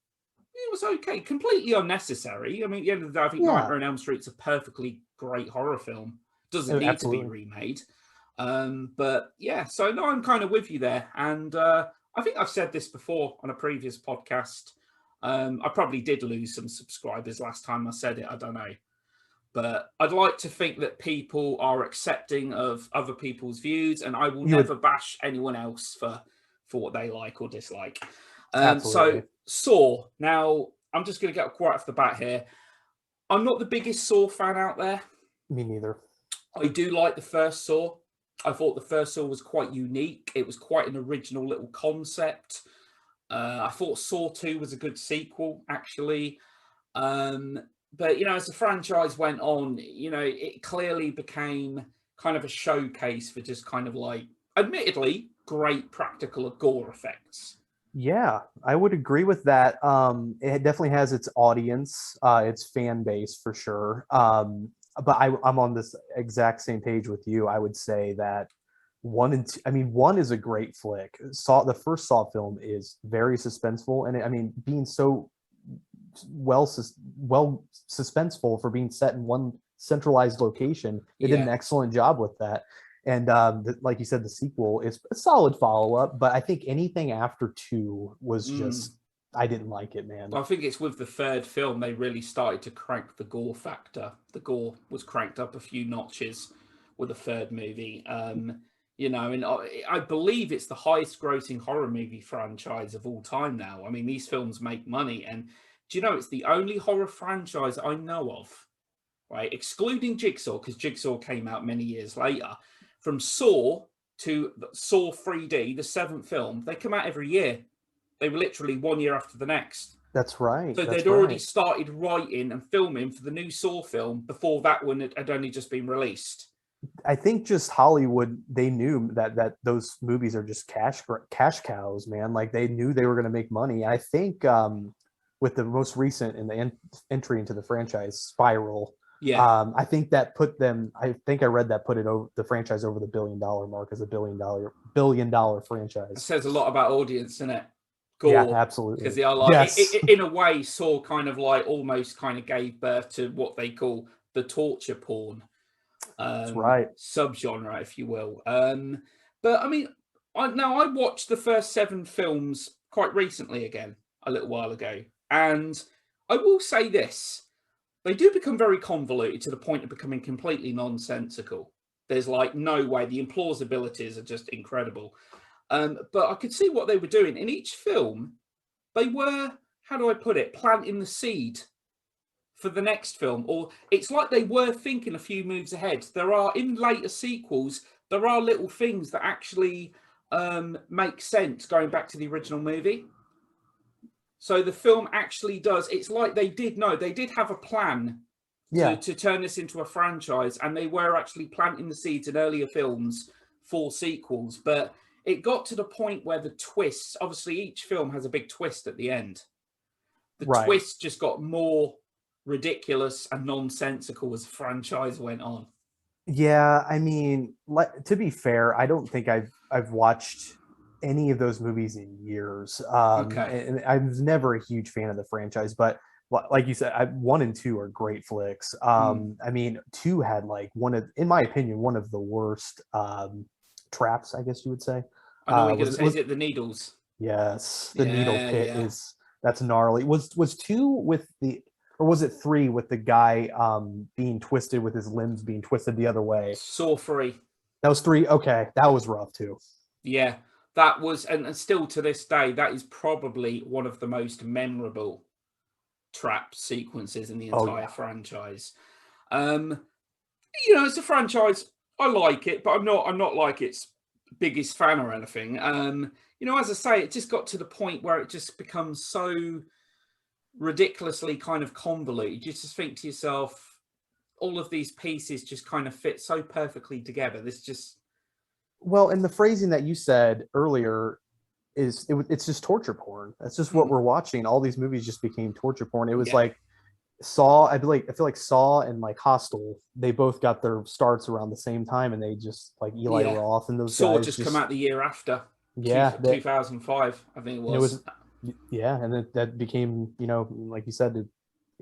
okay, completely unnecessary. I mean, at the end of the day, I think Yeah. Nightmare on Elm Street's a perfectly great horror film. Doesn't need to be Absolutely. remade. But yeah, so no, I'm kind of with you there. And I think I've said this before on a previous podcast. I probably did lose some subscribers last time I said it. I don't know. But I'd like to think that people are accepting of other people's views, and I will You would never bash anyone else for what they like or dislike. So absolutely. Saw. Now, I'm just going to get right off the bat here. I'm not the biggest Saw fan out there. Me neither. I do like the first Saw. I thought the first Saw was quite unique. It was quite an original little concept. I thought Saw 2 was a good sequel, actually. But, as the franchise went on, it clearly became kind of a showcase for just kind of like, admittedly, great practical gore effects. Yeah, I would agree with that. It definitely has its audience, its fan base for sure. But I'm on this exact same page with you. I would say that one and two, I mean, one is a great flick. The first Saw film is very suspenseful, and being so well suspenseful for being set in one centralized location, they did an Yeah. excellent job with that. And like you said, the sequel is a solid follow-up, but I think anything after two was just, I didn't like it, man. I think it's with the third film they really started to crank the gore factor. The gore was cranked up a few notches with the third movie. You know, and I believe it's the highest grossing horror movie franchise of all time now. I mean, these films make money. And do you know, it's the only horror franchise I know of, right? Excluding Jigsaw, because Jigsaw came out many years later. From Saw to Saw 3D, the seventh film, they come out every year. They were literally 1 year after the next. That's right. So That's they'd already right. started writing and filming for the new Saw film before that one had only just been released. I think just Hollywood, they knew that those movies are just cash cows, man. Like they knew they were going to make money. I think with the most recent in the entry into the franchise, Spiral, Yeah. I think that put them. I think I read that put it over the franchise over the $1 billion mark as a $1 billion franchise. It says a lot about audience, isn't it? Yeah, Gore. absolutely. Because they are like, yes, in a way, Saw kind of like almost kind of gave birth to what they call the torture porn that's right. subgenre, if you will. But I mean, I watched the first 7 films quite recently again, a little while ago. And I will say this, they do become very convoluted to the point of becoming completely nonsensical. There's like no way, the implausibilities are just incredible. But I could see what they were doing. In each film, they were, how do I put it, planting the seed for the next film. Or it's like they were thinking a few moves ahead. There are, in later sequels, there are little things that actually make sense going back to the original movie. So the film actually does, it's like they did know, they did have a plan to turn this into a franchise, and they were actually planting the seeds in earlier films for sequels. But it got to the point where the twists, obviously each film has a big twist at the end. The twist just got more ridiculous and nonsensical as the franchise went on. Yeah, I mean, to be fair, I don't think I've watched any of those movies in years. Okay. And I was never a huge fan of the franchise, but like you said, 1 and 2 are great flicks. I mean, 2 had like in my opinion, one of the worst traps, I guess you would say. I know what you're going to say. Is it the needles? Yes, the needle pit Yeah. that's gnarly. Was 2 with the, or was it 3 with the guy being twisted with his limbs being twisted the other way? Saw 3. That was 3. Okay, that was rough too. Yeah, that was, and still to this day, that is probably one of the most memorable trap sequences in the entire franchise. You know, it's a franchise. I like it, but I'm not like its biggest fan or anything. You know, as I say, it just got to the point where it just becomes so ridiculously kind of convoluted. You just think to yourself, all of these pieces just kind of fit so perfectly together. Well, and the phrasing that you said earlier is it's just torture porn. That's just what we're watching. All these movies just became torture porn. It was like Saw. I feel like Saw and like Hostel, they both got their starts around the same time, and they just like Eli Roth and those Saw guys just come out the year after. Yeah, 2005, I think it was. And that became, you know, like you said,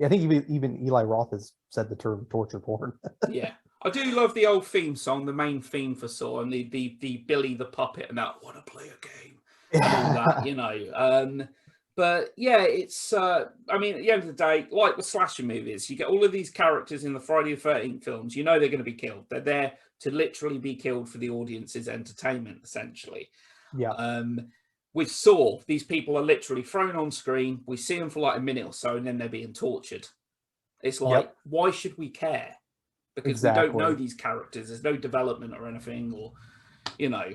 I think even Eli Roth has said the term torture porn. Yeah. I do love the old theme song, the main theme for Saw, and the Billy the puppet and that "wanna play a game" and all that, you know. But yeah, it's I mean, at the end of the day, like with slasher movies, you get all of these characters in the Friday the 13th films, you know they're going to be killed. They're there to literally be killed for the audience's entertainment, essentially. Yeah. With Saw, these people are literally thrown on screen. We see them for like a minute or so, and then they're being tortured. It's like, why should we care? Because we don't know these characters. There's no development or anything, or you know.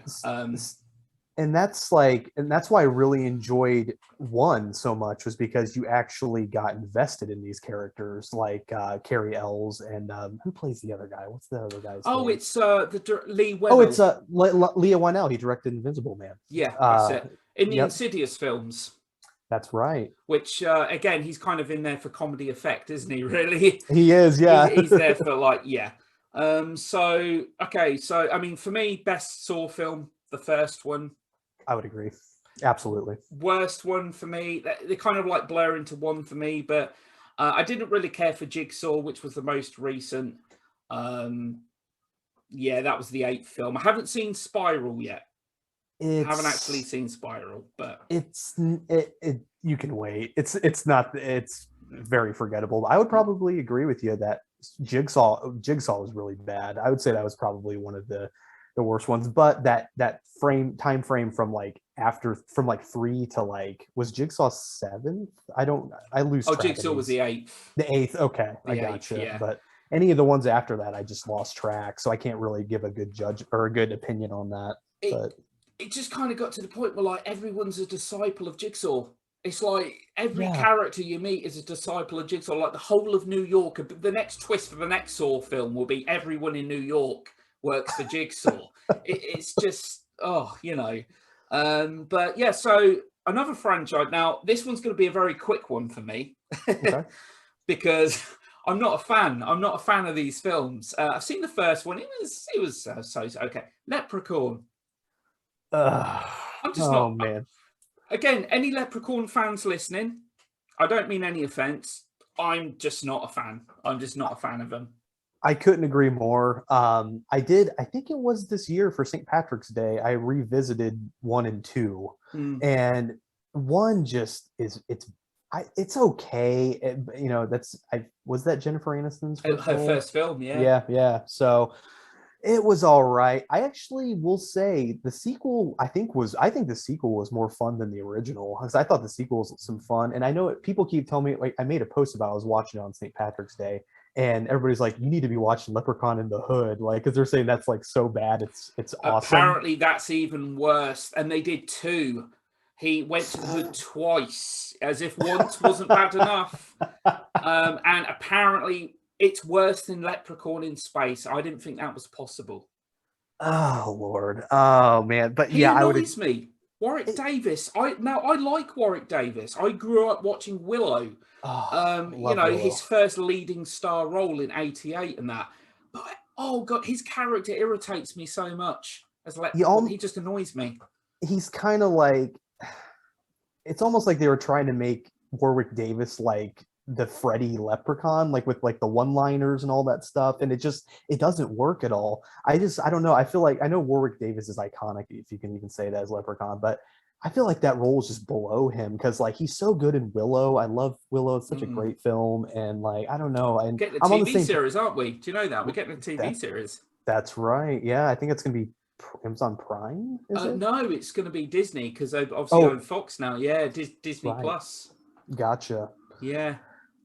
And that's why I really enjoyed 1 so much, was because you actually got invested in these characters, like Cary Ells and who plays the other guy? What's the other guy's name? It's Leigh Whannell. Oh, it's Leah Whannell. He directed Invincible Man. Yeah, that's it. In the Insidious films. That's right. Which again, he's kind of in there for comedy effect, isn't he? Really, he is. Yeah, he's there for like So I mean, for me, best Saw film, the first one. I would agree. Absolutely. Worst one for me. They kind of like blur into one for me, but I didn't really care for Jigsaw, which was the most recent. Yeah, that was the 8th film. I haven't seen Spiral yet. I haven't actually seen Spiral, but you can wait. It's very forgettable. I would probably agree with you that Jigsaw was really bad. I would say that was probably one of the the worst ones. But that time frame from like from like 3 to like, was Jigsaw 7th? I lose Oh, track of Jigsaw was these. the 8th. The 8th, okay, I The 8th, gotcha. yeah. But any of the ones after that, I just lost track, so I can't really give a good judge or a good opinion on that. It But it just kind of got to the point where like everyone's a disciple of Jigsaw. It's like every yeah, character you meet is a disciple of Jigsaw. Like the whole of New York. The next twist for the next Saw film will be everyone in New York works for Jigsaw. It's just, oh, you know. But yeah, so another franchise. Now, this one's going to be a very quick one for me okay. because I'm not a fan. I'm not a fan of these films. I've seen the first one. It was so okay. Leprechaun. I'm just Oh not. man. Again, any Leprechaun fans listening, I don't mean any offense. I'm just not a fan. I'm just not a fan of them. I couldn't agree more. I think it was this year for St. Patrick's Day, I revisited 1 and 2, Mm. and one just it's okay. Was that Jennifer Aniston's first Her role? first film, yeah. Yeah. So it was all right. I actually will say the sequel, I think the sequel was more fun than the original, because I thought the sequel was some fun. And I know people keep telling me, like, I made a post about it, I was watching it on St. Patrick's Day, and everybody's like, you need to be watching Leprechaun in the Hood, like, because they're saying that's like so bad. It's awesome. Apparently, that's even worse. And they did two. He went to the Hood twice, as if once wasn't bad enough. And apparently, it's worse than Leprechaun in Space. I didn't think that was possible. Oh Lord. Oh man. But He yeah, I would. annoys me. Warwick Davis. I like Warwick Davis. I grew up watching Willow. Oh, You love know, Willow. his first leading star role in '88 and that. But oh god, his character irritates me so much as Leprechaun. He just annoys me. He's kind of like, it's almost like they were trying to make Warwick Davis like the Freddy Leprechaun, like with like the one-liners and all that stuff, and it doesn't work at all. I don't know. I feel like, I know Warwick Davis is iconic, if you can even say that, as Leprechaun, but I feel like that role is just below him, because like he's so good in Willow. I love Willow. It's such a great film, and like, I don't know. And Getting a I'm on the TV same. series, aren't we? Do you know that we're getting a TV series? That's right. Yeah, I think it's gonna be Amazon Prime. Is it? No, it's going to be Disney, because they obviously own Fox now. Yeah, Disney right. Plus. Gotcha. Yeah.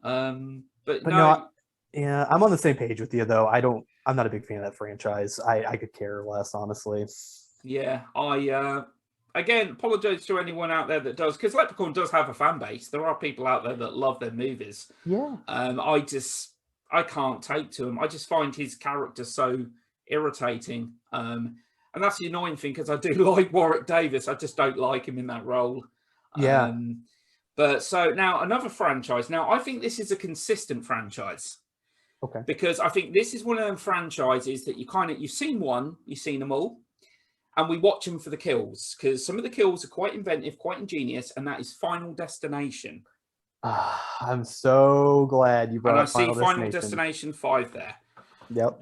But no. No, yeah, I'm on the same page with you though. I'm not a big fan of that franchise. I could care less, honestly. Yeah, I again apologize to anyone out there that does, because Leprechaun does have a fan base. There are people out there that love their movies. Yeah. I can't take to him. I just find his character so irritating. And that's the annoying thing, because I do like Warwick Davis. I just don't like him in that role. Yeah. But so now another franchise. Now I think this is a consistent franchise. Okay. Because I think this is one of them franchises that you've seen one, you've seen them all, and we watch them for the kills, because some of the kills are quite inventive, quite ingenious, and that is Final Destination. I'm so glad you brought up Final Destination. Final Destination 5 there. Yep.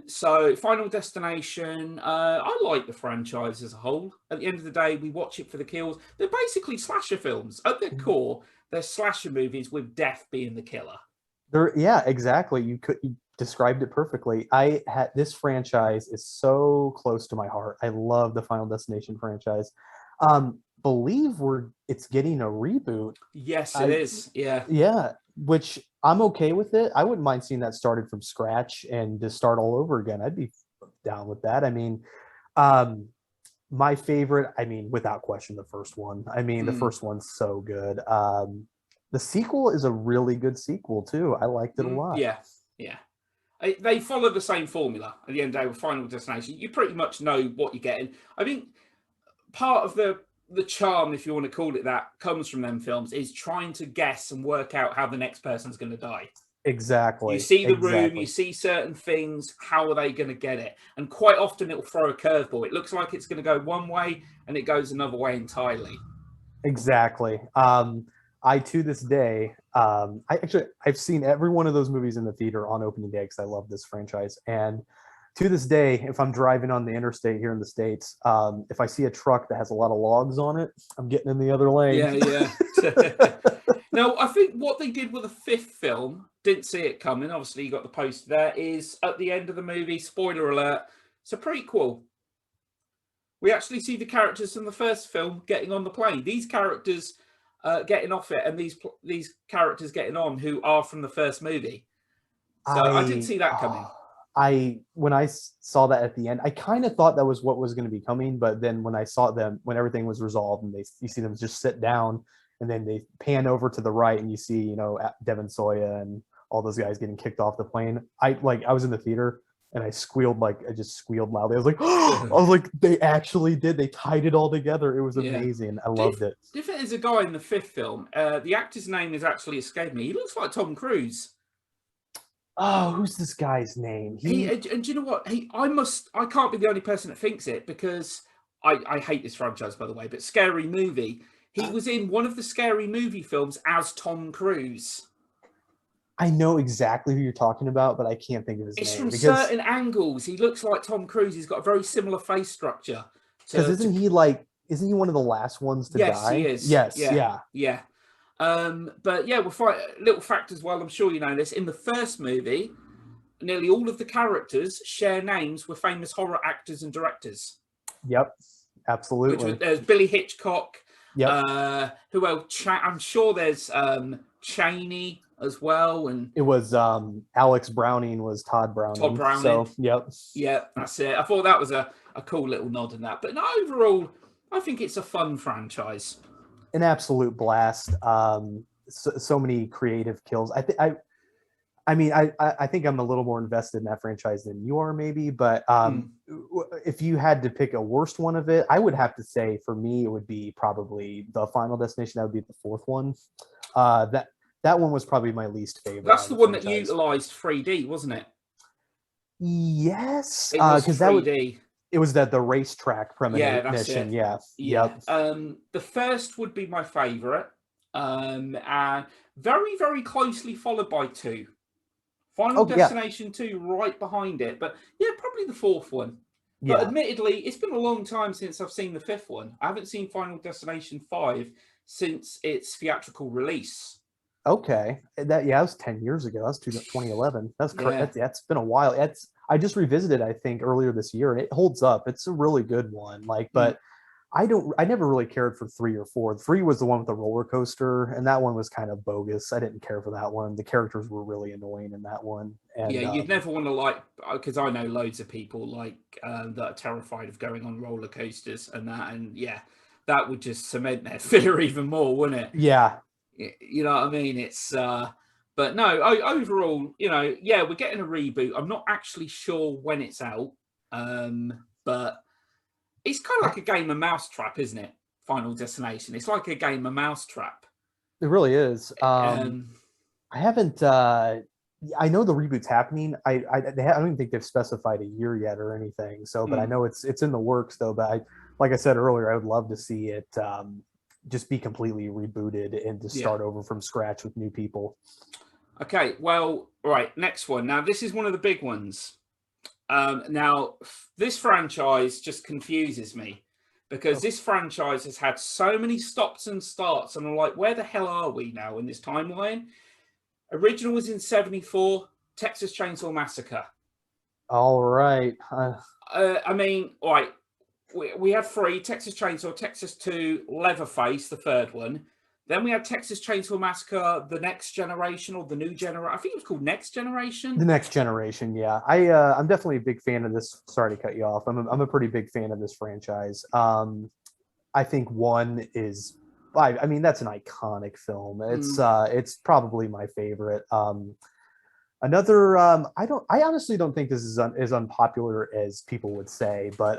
So Final Destination, I like the franchise as a whole. At the end of the day, we watch it for the kills. They're basically slasher films. At their core, they're slasher movies with death being the killer. Yeah, exactly. You described it perfectly. This franchise is so close to my heart. I love the Final Destination franchise. Believe it's getting a reboot. Yes, it is. Yeah. Yeah, which I'm okay with it. I wouldn't mind seeing that started from scratch and to start all over again. I'd be down with that. I mean, my favorite, without question, the first one. The first one's so good. The sequel is a really good sequel too. I liked it a lot. Yeah. They follow the same formula at the end of the day with Final Destination. You pretty much know what you're getting. I think part of the charm, if you want to call it that, comes from them films is trying to guess and work out how the next person's going to die. Exactly. You see the room, you see certain things, how are they going to get it? And quite often it'll throw a curveball. It looks like it's going to go one way and it goes another way entirely. Exactly. To this day, I've seen every one of those movies in the theater on opening day, because I love this franchise. And to this day, if I'm driving on the interstate here in the States, if I see a truck that has a lot of logs on it, I'm getting in the other lane. Yeah. Now, I think what they did with the fifth film, didn't see it coming, obviously you got the poster there, is at the end of the movie, spoiler alert, It's a prequel. We actually see the characters from the first film getting on the plane. These characters getting off it, and these characters getting on who are from the first movie. So I didn't see that coming. When I saw that at the end, I kind of thought that was what was going to be coming, but then when I saw them, when everything was resolved, and you see them just sit down, and then they pan over to the right, and you see, you know, Devon Sawa and all those guys getting kicked off the plane. I was in the theater and I squealed, I just squealed loudly. I was like, oh, I was like, they actually did. They tied it all together. It was amazing. I loved it. Do you think there's a guy in the fifth film? The actor's name has actually escaped me. He looks like Tom Cruise. Oh, who's this guy's name? And do you know what? I can't be the only person that thinks it, because I hate this franchise, by the way, but Scary Movie. He was in one of the Scary Movie films as Tom Cruise. I know exactly who you're talking about, but I can't think of his name. It's from certain angles. He looks like Tom Cruise. He's got a very similar face structure. Because isn't he one of the last ones to die? Yes, he is. Yes, yeah. But yeah, we'll find a little fact as well. I'm sure you know this. In the first movie, nearly all of the characters share names with famous horror actors and directors. Yep, absolutely. There's Billy Hitchcock. Yep. Who else? I'm sure there's Chaney as well, and it was Alex Browning was Todd Browning. Todd Browning. So, yep. Yeah, that's it. I thought that was a cool little nod in that. But no, overall, I think it's a fun franchise. An absolute blast. So many creative kills. I think I'm a little more invested in that franchise than you are, maybe. But if you had to pick a worst one of it, I would have to say for me it would be probably the Final Destination. That would be the fourth one. That one was probably my least favorite. That's the one that utilized 3D, wasn't it? Yes, because that 3D. It was the racetrack premonition. Yeah. Yep. The first would be my favorite. And very, very closely followed by 2. Final Destination 2 right behind it. But yeah, probably the fourth one. But admittedly, it's been a long time since I've seen the fifth one. I haven't seen Final Destination 5 since its theatrical release. Okay. That was 10 years ago. That's 2011. That's correct. That's been a while. I just revisited, I think, earlier this year, and it holds up. It's a really good one. But I never really cared for 3 or 4. 3 was the one with the roller coaster, and that one was kind of bogus. I didn't care for that one. The characters were really annoying in that one. And, you'd never want to because I know loads of people that are terrified of going on roller coasters and that, and that would just cement their fear even more, wouldn't it? Yeah. You know what I mean? It's but no, overall, we're getting a reboot. I'm not actually sure when it's out, but it's kind of like a game of Mousetrap, isn't it? Final Destination. It's like a game of Mousetrap. It really is. I haven't. I know the reboot's happening. I don't even think they've specified a year yet or anything. So, but I know it's in the works though. But like I said earlier, I would love to see it just be completely rebooted and to start over from scratch with new people. Okay, well, right, next one. Now, this is one of the big ones. Now, this franchise just confuses me because this franchise has had so many stops and starts, and I'm like, where the hell are we now in this timeline? Original was in 74, Texas Chainsaw Massacre. All right. I mean, all right. We had 3, Texas Chainsaw, Texas 2, Leatherface, the third one. Then we had Texas Chainsaw Massacre, The Next Generation, or The New Generation. I think it was called Next Generation. The Next Generation, yeah. I'm definitely a big fan of this. Sorry to cut you off. I'm a pretty big fan of this franchise. I think 1 is, I mean, that's an iconic film. It's probably my favorite. Another, I honestly don't think this is as unpopular as people would say, but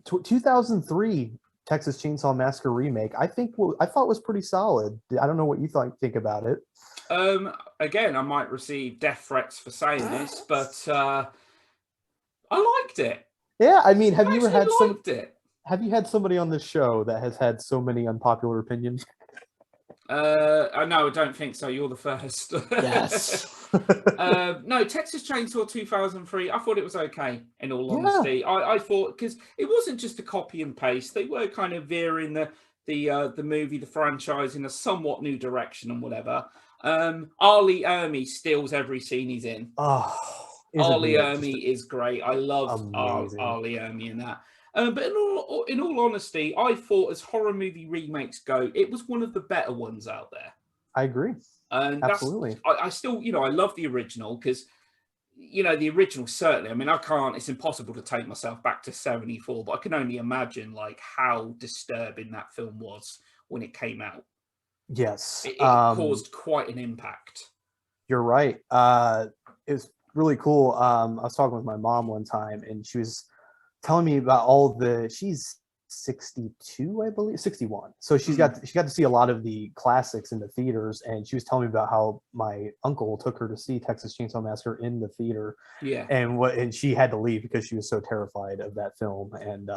2003 Texas Chainsaw Massacre remake, I thought was pretty solid. I don't know what you think about it. Again, I might receive death threats for saying this, but I liked it. Yeah, I mean, have you had somebody on this show that has had so many unpopular opinions? No, I don't think so. You're the first. Yes. No, Texas Chainsaw 2003. I thought it was okay. In all honesty, I thought because it wasn't just a copy and paste. They were kind of veering the movie, the franchise in a somewhat new direction and whatever. Ali Ermey steals every scene he's in. Oh, is Ali just Ermey is great. I loved amazing. Ali Ermey in that. But in all honesty, I thought as horror movie remakes go, it was one of the better ones out there. I agree. And Absolutely. I still, I love the original because, the original certainly. I mean, it's impossible to take myself back to 74, but I can only imagine like how disturbing that film was when it came out. Yes. It caused quite an impact. You're right. It was really cool. I was talking with my mom one time, and she was telling me about she's 62, I believe, 61. So she got to see a lot of the classics in the theaters, and she was telling me about how my uncle took her to see Texas Chainsaw Massacre in the theater. Yeah. And she had to leave because she was so terrified of that film. And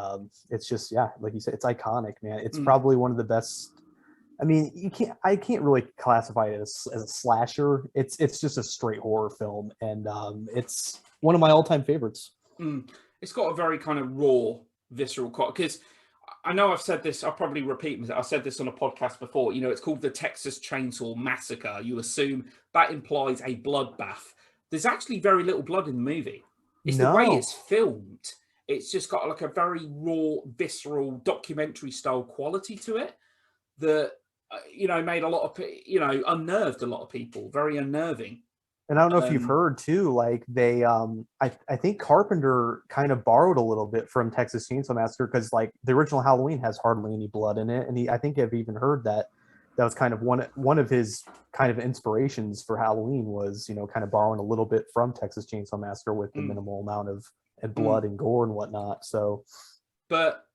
it's just, yeah, like you said, it's iconic, man. It's probably one of the best. I mean, I can't really classify it as a slasher. It's just a straight horror film, and it's one of my all-time favorites. It's got a very kind of raw, visceral quality. Because I know I've said this, I'll probably repeat myself. I've said this on a podcast before. It's called the Texas Chainsaw Massacre. You assume that implies a bloodbath. There's actually very little blood in the movie. It's the way it's filmed. It's just got like a very raw, visceral, documentary style quality to it that made a lot of unnerved a lot of people. Very unnerving. And I don't know if you've heard too, like they I think Carpenter kind of borrowed a little bit from Texas Chainsaw Massacre, because like the original Halloween has hardly any blood in it, and I think I've even heard that was kind of one of his kind of inspirations for Halloween was kind of borrowing a little bit from Texas Chainsaw Massacre with the minimal amount of blood and gore and whatnot. So, but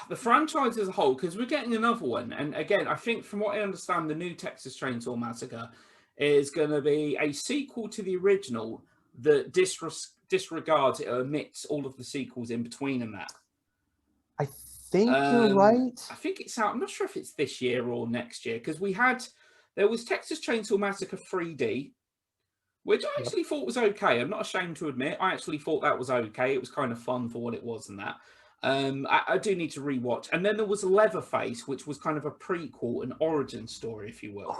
the franchise as a whole, because we're getting another one, and again, I think from what I understand, the new Texas Chainsaw Massacre is going to be a sequel to the original that disregards it, or omits all of the sequels in between and that. I think you're right. I think it's out. I'm not sure if it's this year or next year, because there was Texas Chainsaw Massacre 3D, which I actually thought was okay. I'm not ashamed to admit. I actually thought that was okay. It was kind of fun for what it was and that. I do need to rewatch. And then there was Leatherface, which was kind of a prequel, an origin story, if you will.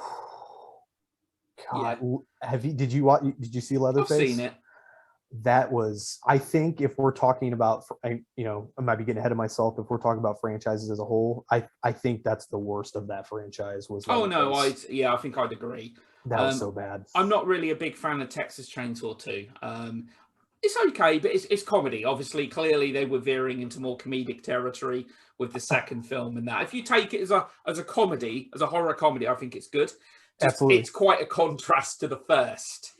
God, yeah. Did you see Leatherface? I've seen it. That was, I think, if we're talking about, I might be getting ahead of myself. If we're talking about franchises as a whole, I think that's the worst of that franchise. Was Leatherface. Oh no, I think I'd agree. That was so bad. I'm not really a big fan of Texas Chainsaw 2. It's okay, but it's comedy. Obviously, clearly they were veering into more comedic territory with the second film and that. If you take it as a comedy, as a horror comedy, I think it's good. Absolutely. It's quite a contrast to the first.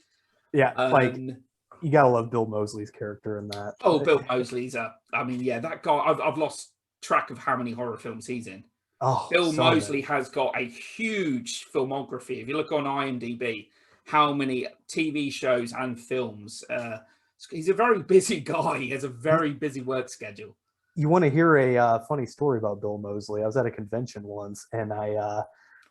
Yeah, like you gotta love Bill Moseley's character in that. Oh, Bill Moseley's that guy. I've lost track of how many horror films he's in. Oh, Bill Moseley has got a huge filmography. If you look on IMDb, how many TV shows and films. He's a very busy guy. He has a very busy work schedule. You want to hear a funny story about Bill Moseley? I was at a convention once, and I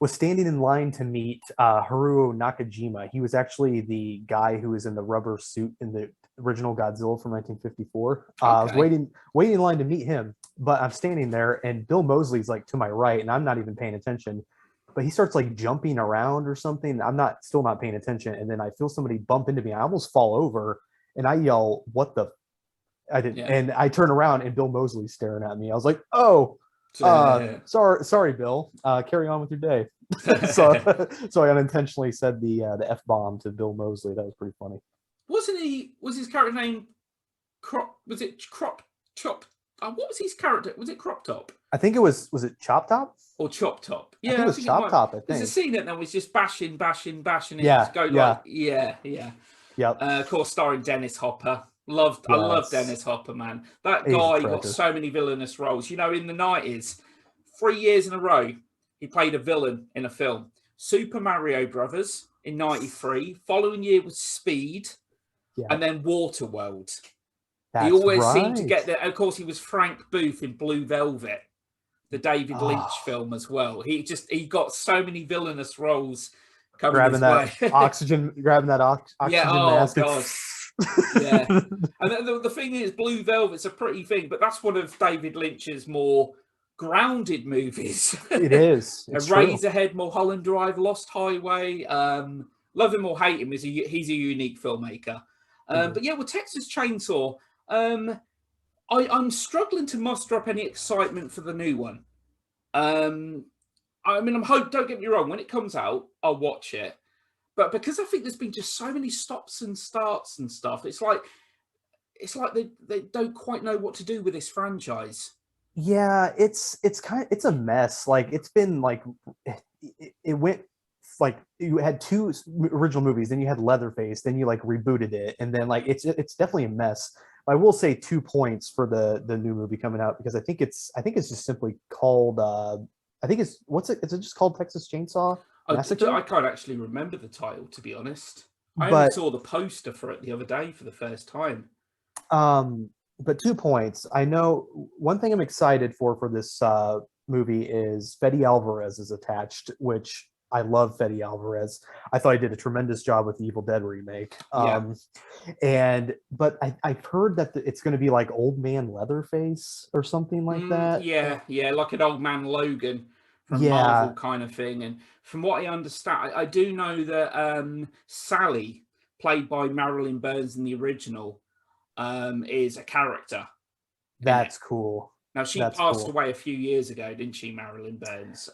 was standing in line to meet Haruo Nakajima. He was actually the guy who was in the rubber suit in the original Godzilla from 1954. Okay. I was waiting in line to meet him, but I'm standing there, and Bill Moseley's like to my right, and I'm not even paying attention. But he starts like jumping around or something. I'm still not paying attention, and then I feel somebody bump into me. I almost fall over, and I yell, "What the?" I didn't, and I turn around, and Bill Moseley's staring at me. I was like, "Oh." Sorry, Bill. Carry on with your day. so I unintentionally said the F-bomb to Bill Moseley. That was pretty funny. Was his character name Crop? Was it Crop Chop? What was his character? Was it Crop Top? I think it was it Chop Top? Or Chop Top? Yeah, I think it was Chop Top. I think there's a scene that was just bashing. Yeah, Yep. Of course, starring Dennis Hopper. I love Dennis Hopper, man. That guy got so many villainous roles. In the 90s, 3 years in a row, he played a villain in a film. Super Mario Brothers in 93. Following year was Speed, and then Waterworld. He always seemed to get there. Of course, he was Frank Booth in Blue Velvet, the David Lynch film as well. He got so many villainous roles coming grabbing his way. oxygen mask. God. Yeah, and the thing is, Blue Velvet's a pretty thing, but that's one of David Lynch's more grounded movies. It is. Razorhead, Mulholland Drive, Lost Highway. Love him or hate him, he's a unique filmmaker. But yeah, with Texas Chainsaw, I'm struggling to muster up any excitement for the new one. I mean, don't get me wrong, when it comes out, I'll watch it. But because I think there's been just so many stops and starts and stuff, it's like they don't quite know what to do with this franchise. Yeah, it's a mess. Like it's been like it went like you had two original movies, then you had Leatherface, then you like rebooted it, and then like it's definitely a mess. I will say 2 points for the new movie coming out because I think it's just simply called I think it's what's it? Is it just called Texas Chainsaw Massacre? I can't actually remember the title, to be honest. I only But saw the poster for it the other day for the first time. um, but 2 points. I know one thing I'm excited for this movie is Fede Alvarez is attached, which I love Fede Alvarez. I thought he did a tremendous job with the Evil Dead remake. Yeah. But I've heard that it's going to be like Old Man Leatherface or something like that. Yeah, like an Old Man Logan from Yeah, Marvel kind of thing. And from what I understand, I do know that Sally, played by Marilyn Burns in the original, is a character in it. that's cool. Now, she That's passed cool. away a few years ago, didn't she, Marilyn Burns?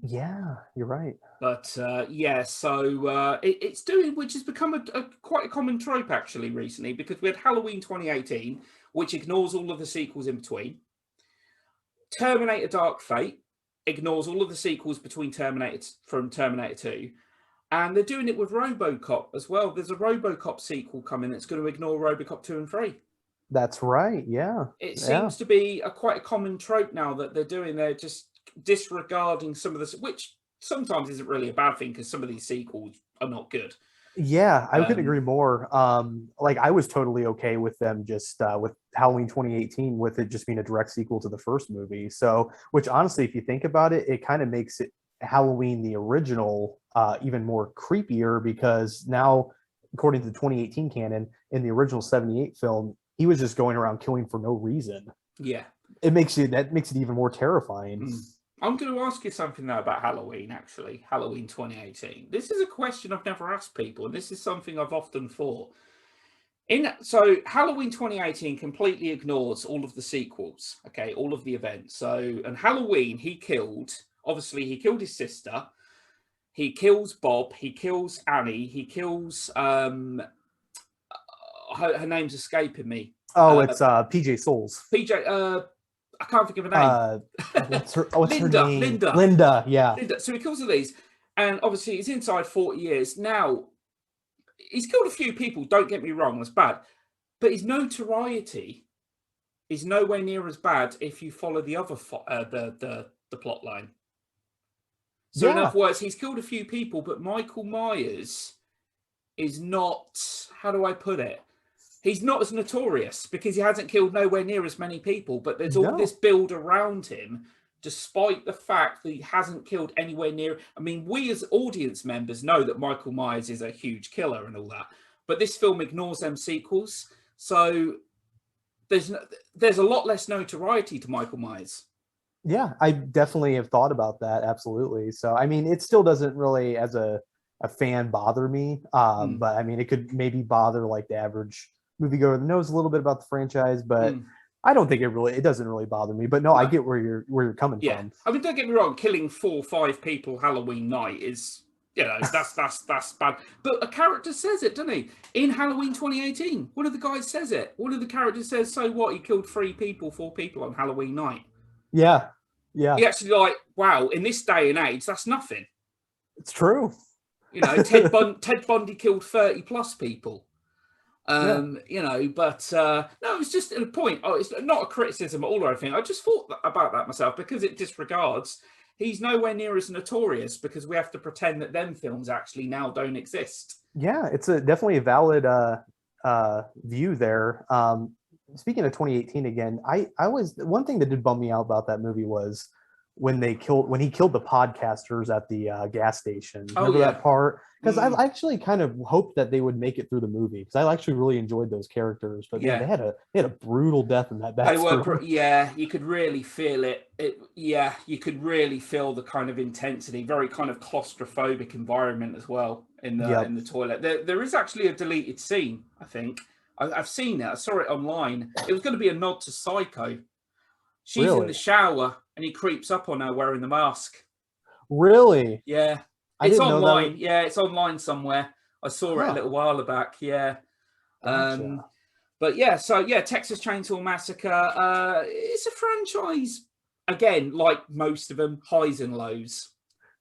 Yeah, you're right. But yeah, so it's doing, which has become quite a common trope actually recently, because we had Halloween 2018, which ignores all of the sequels in between. Terminator Dark Fate ignores all of the sequels between from Terminator 2. And they're doing it with RoboCop as well. There's a RoboCop sequel coming that's going to ignore RoboCop 2 and 3. That's right. Yeah. It Yeah. seems to be quite a common trope now that they're doing. They're just disregarding some of this, which sometimes isn't really a bad thing because some of these sequels are not good. Yeah, I couldn't agree more. Like I was totally okay with them just with Halloween 2018 with it just being a direct sequel to the first movie. So, which honestly, if you think about it, it kind of makes it Halloween the original even more creepier because now, according to the 2018 canon, in the original 78 film, he was just going around killing for no reason. Yeah. That makes it even more terrifying. I'm going to ask you something though about Halloween, actually. Halloween 2018. This is a question I've never asked people, and this is something I've often thought. So Halloween 2018 completely ignores all of the sequels, okay, all of the events. So, and Halloween, he killed his sister, he kills Bob, he kills Annie, he kills her name's escaping me. Oh, it's PJ Souls. PJ, I can't think of a name. What's her name? Linda. Linda, yeah. Linda. So he kills all these, and obviously he's inside 40 years. Now, he's killed a few people, don't get me wrong, that's bad. But his notoriety is nowhere near as bad if you follow the other the plot line. So in other words, he's killed a few people, but Michael Myers is not, how do I put it? He's not as notorious because he hasn't killed nowhere near as many people, but there's all this build around him, despite the fact that he hasn't killed anywhere near. I mean, we as audience members know that Michael Myers is a huge killer and all that, but this film ignores them sequels. So there's a lot less notoriety to Michael Myers. Yeah, I definitely have thought about that. Absolutely. So, I mean, it still doesn't really, as a fan, bother me. But I mean, it could maybe bother like the average moviegoer that knows a little bit about the franchise, but I don't think it doesn't really bother me. But no, I get where you're coming from. I mean, don't get me wrong, killing 4 or 5 people Halloween night is, that's bad. But a character says it, doesn't he? In Halloween 2018, one of the guys says it. One of the characters says, so what? He killed 4 people on Halloween night. Yeah. He actually wow, in this day and age, that's nothing. It's true. Ted Bundy killed 30 plus people. But no, it's just a point. It's not a criticism at all or anything. I just thought about that myself because it disregards. He's nowhere near as notorious because we have to pretend that them films actually now don't exist. Yeah, it's definitely a valid view there. Speaking of 2018 again, I was one thing that did bum me out about that movie was when he killed the podcasters at the gas station. Remember that part? Because I actually kind of hoped that they would make it through the movie because I actually really enjoyed those characters. But man, they had a brutal death in that bathroom. You could really feel it. You could really feel the kind of intensity, very kind of claustrophobic environment as well. in the toilet. There is actually a deleted scene, I think. I've seen it. I saw it online. It was going to be a nod to Psycho. She's in the shower and he creeps up on her wearing the mask. Really? Yeah. I It's didn't know that online. Yeah, it's online somewhere. I saw it a little while back. Yeah. Gotcha. But yeah, so yeah, Texas Chainsaw Massacre. It's a franchise again, like most of them, highs and lows.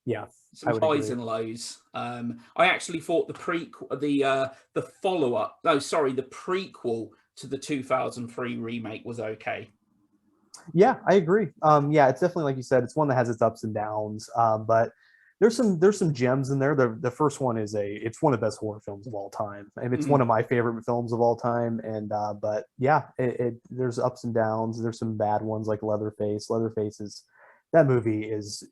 Yeah, Some highs and lows. I actually thought the follow-up. No, sorry, the prequel to the 2003 remake was okay. Yeah, I agree. Yeah, it's definitely like you said, it's one that has its ups and downs. But there's some gems in there. The first one it's one of the best horror films of all time. And it's one of my favorite films of all time. And but yeah, there's ups and downs. There's some bad ones like Leatherface. That movie is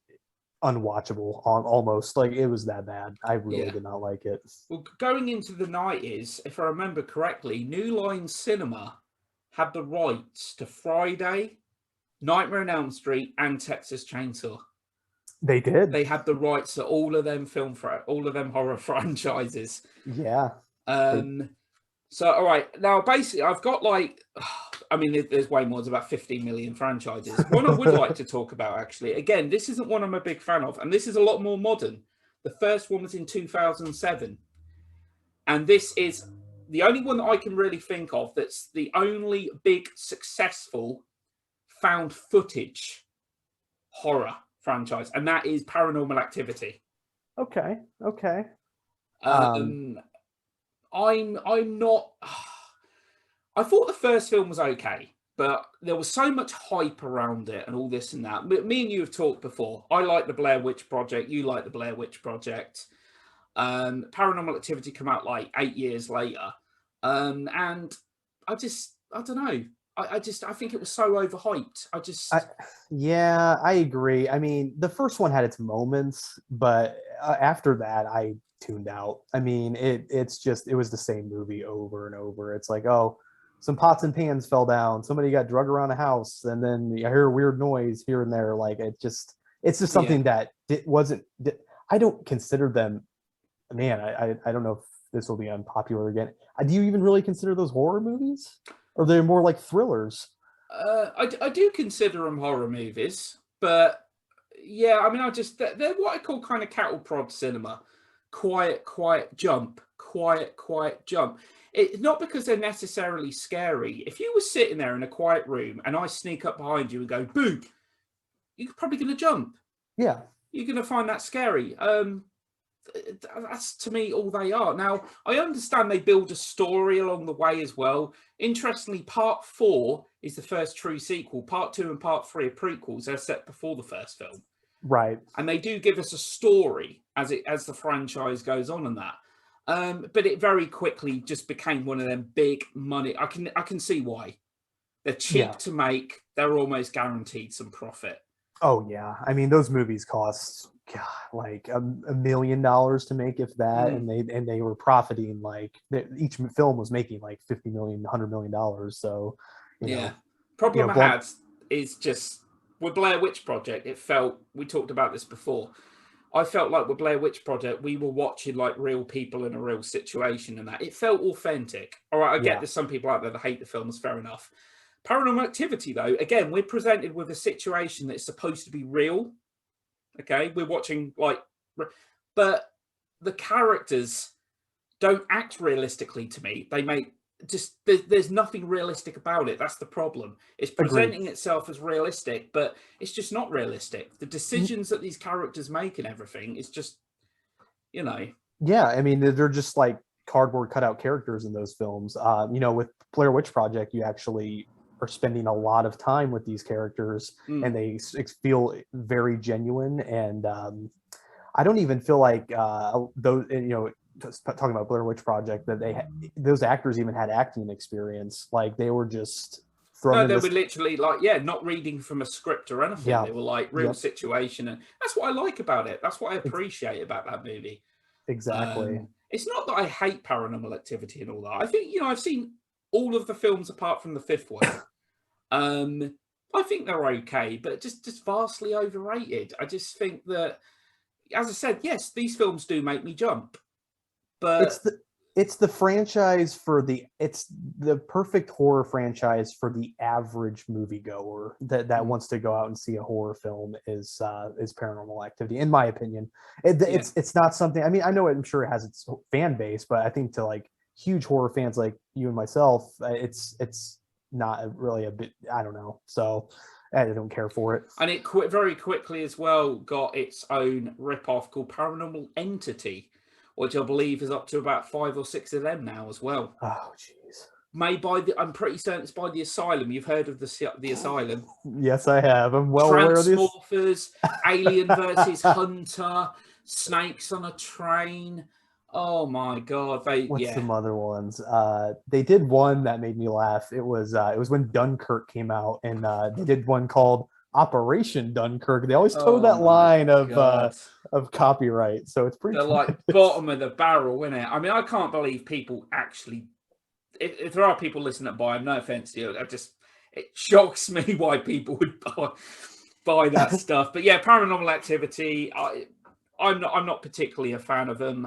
unwatchable on almost, like, it was that bad. I really did not like it. Well, going into the 90s, if I remember correctly, New Line Cinema had the rights to Friday, Nightmare on Elm Street, and Texas Chainsaw. They did. They had the rights to all of them all of them horror franchises. Yeah. So, all right. Now, basically, I've got like, I mean, there's way more. There's about 15 million franchises. One I would like to talk about, actually. Again, this isn't one I'm a big fan of, and this is a lot more modern. The first one was in 2007. And this is the only one that I can really think of that's the only big successful found footage horror franchise, and that is Paranormal Activity. Okay. I'm not. I thought the first film was okay, but there was so much hype around it and all this and that. Me and you have talked before. I like the Blair Witch Project. You like the Blair Witch Project. Paranormal Activity come out like 8 years later, and I don't know. I think it was so overhyped. Yeah, I agree. I mean, the first one had its moments, but after that, I tuned out. I mean, it was the same movie over and over. It's like, oh, some pots and pans fell down, somebody got drugged around a house, and then I hear a weird noise here and there. Like, it's just something that I don't consider them. Man, I don't know if this will be unpopular again. Do you even really consider those horror movies? Or they're more like thrillers? I do consider them horror movies, but yeah, I mean, they're what I call kind of cattle prod cinema. Quiet, jump. Quiet, jump. It's not because they're necessarily scary. If you were sitting there in a quiet room and I sneak up behind you and go, boo, you're probably going to jump. Yeah. You're going to find that scary. That's to me all they are. Now, I understand they build a story along the way as well. Interestingly, part 4 is the first true sequel. Part 2 and part 3 are prequels. They're set before the first film, right? And they do give us a story as the franchise goes on and that. But it very quickly just became one of them big money. I can see why. They're cheap to make. They're almost guaranteed some profit. Oh yeah, I mean, those movies cost like $1 million to make, if that, and they were profiting, like each film was making like $50 million, $100 million. So problem I had is just with Blair Witch Project. It felt, we talked about this before, I felt like with Blair Witch Project we were watching like real people in a real situation, and that it felt authentic. All right, I get there's some people out there that hate the films, fair enough. Paranormal Activity, though, again, we're presented with a situation that's supposed to be real. Okay, we're watching but the characters don't act realistically to me. They make there's nothing realistic about it. That's the problem. It's presenting itself as realistic, but it's just not realistic. The decisions that these characters make and everything is just, Yeah, I mean, they're just like cardboard cutout characters in those films. With Blair Witch Project, you actually are spending a lot of time with these characters, and they feel very genuine. And I don't even feel like those, talking about Blair Witch Project, that those actors even had acting experience. Like, they were just thrown. No, they were literally not reading from a script or anything. Yeah. They were like real situation, and that's what I like about it. That's what I appreciate about that movie. Exactly. It's not that I hate Paranormal Activity and all that. I think, I've seen all of the films apart from the 5th one. I think they're okay, but just vastly overrated. I just think that, as I said, yes, these films do make me jump. But it's the franchise for it's the perfect horror franchise for the average moviegoer that wants to go out and see a horror film is Paranormal Activity, in my opinion. It's not something. I mean, I know I'm sure it has its fan base, but I think to like huge horror fans like you and myself, it's not really a bit. I don't know. So I don't care for it. And it very quickly as well got its own rip-off called Paranormal Entity, which I believe is up to about 5 or 6 of them now as well. Oh, jeez. Made by I'm pretty certain it's by the Asylum. You've heard of the Asylum? Yes, I have. I'm well aware of this. Transmorphers, Alien versus Hunter, Snakes on a Train. Oh my god! What's some other ones? They did one that made me laugh. It was when Dunkirk came out, and they did one called Operation Dunkirk. They always toe that line of copyright, so it's pretty. They're like bottom of the barrel, isn't it? I mean, I can't believe people actually. If there are people listening that buy them, no offense to you, it shocks me why people would buy that stuff. But yeah, Paranormal Activity. I'm not particularly a fan of them.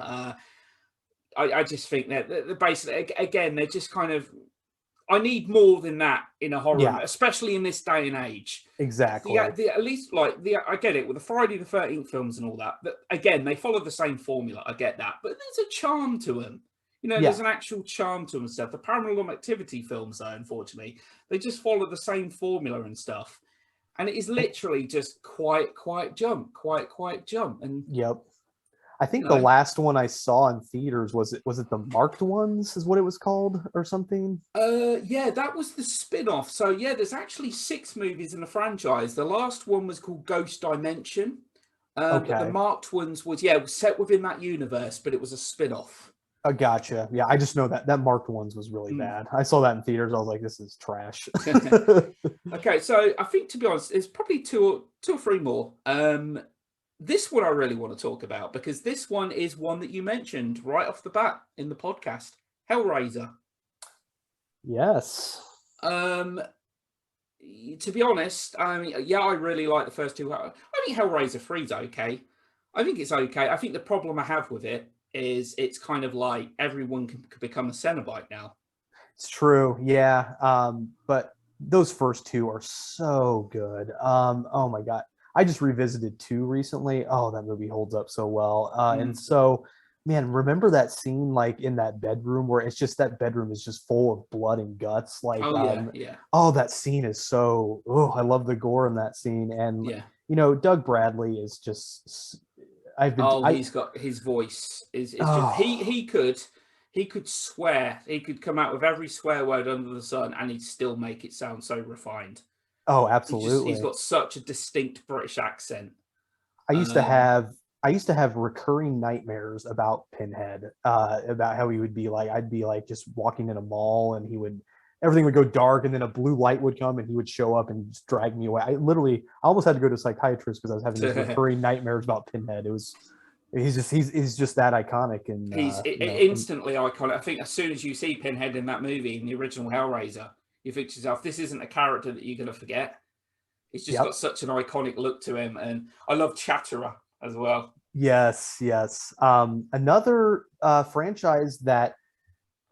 I just think that they're basically, again, they're just kind of. I need more than that in a horror, especially in this day and age. Exactly. At least I get it with the Friday the 13th films and all that. But again, they follow the same formula. I get that, but there's a charm to them. You know, there's an actual charm to them and stuff. The Paranormal Activity films, though, unfortunately, they just follow the same formula and stuff. And it is literally just quiet, jump, quiet, jump. And yep. I think the last one I saw in theaters was it the Marked Ones is what it was called or something? Yeah, that was the spin-off. So yeah, there's actually 6 movies in the franchise. The last one was called Ghost Dimension. But the Marked Ones was set within that universe, but it was a spin-off. Gotcha. Yeah, I just know that Marked Ones was really bad. I saw that in theaters. I was like, this is trash. Okay, so I think, to be honest, there's probably two or three more. This one I really want to talk about because this one is one that you mentioned right off the bat in the podcast, Hellraiser. Yes. To be honest, I mean, I really like the first two. I think Hellraiser 3 is okay. I think it's okay. I think the problem I have with it is it's kind of like everyone can become a Cenobite now. It's true, yeah. But those first two are so good. Oh my god, I just revisited 2 recently. Oh, that movie holds up so well. And so, man, remember that scene like in that bedroom where it's just that bedroom is just full of blood and guts. Like, oh, that scene is so. Oh, I love the gore in that scene, and you know, Doug Bradley is just. He's got his voice is just he could swear, he could come out with every swear word under the sun and he'd still make it sound so refined. Oh, absolutely. He's got such a distinct British accent. I used to have recurring nightmares about Pinhead, about how he would be like, I'd be like just walking in a mall and everything would go dark and then a blue light would come and he would show up and just drag me away. I almost had to go to a psychiatrist because I was having these recurring nightmares about Pinhead. He's just that iconic, and he's instantly iconic. I think as soon as you see Pinhead in that movie, in the original Hellraiser, you think to yourself, this isn't a character that you're going to forget. He's just got such an iconic look to him, and I love Chatterer as well. Yes. Another franchise that,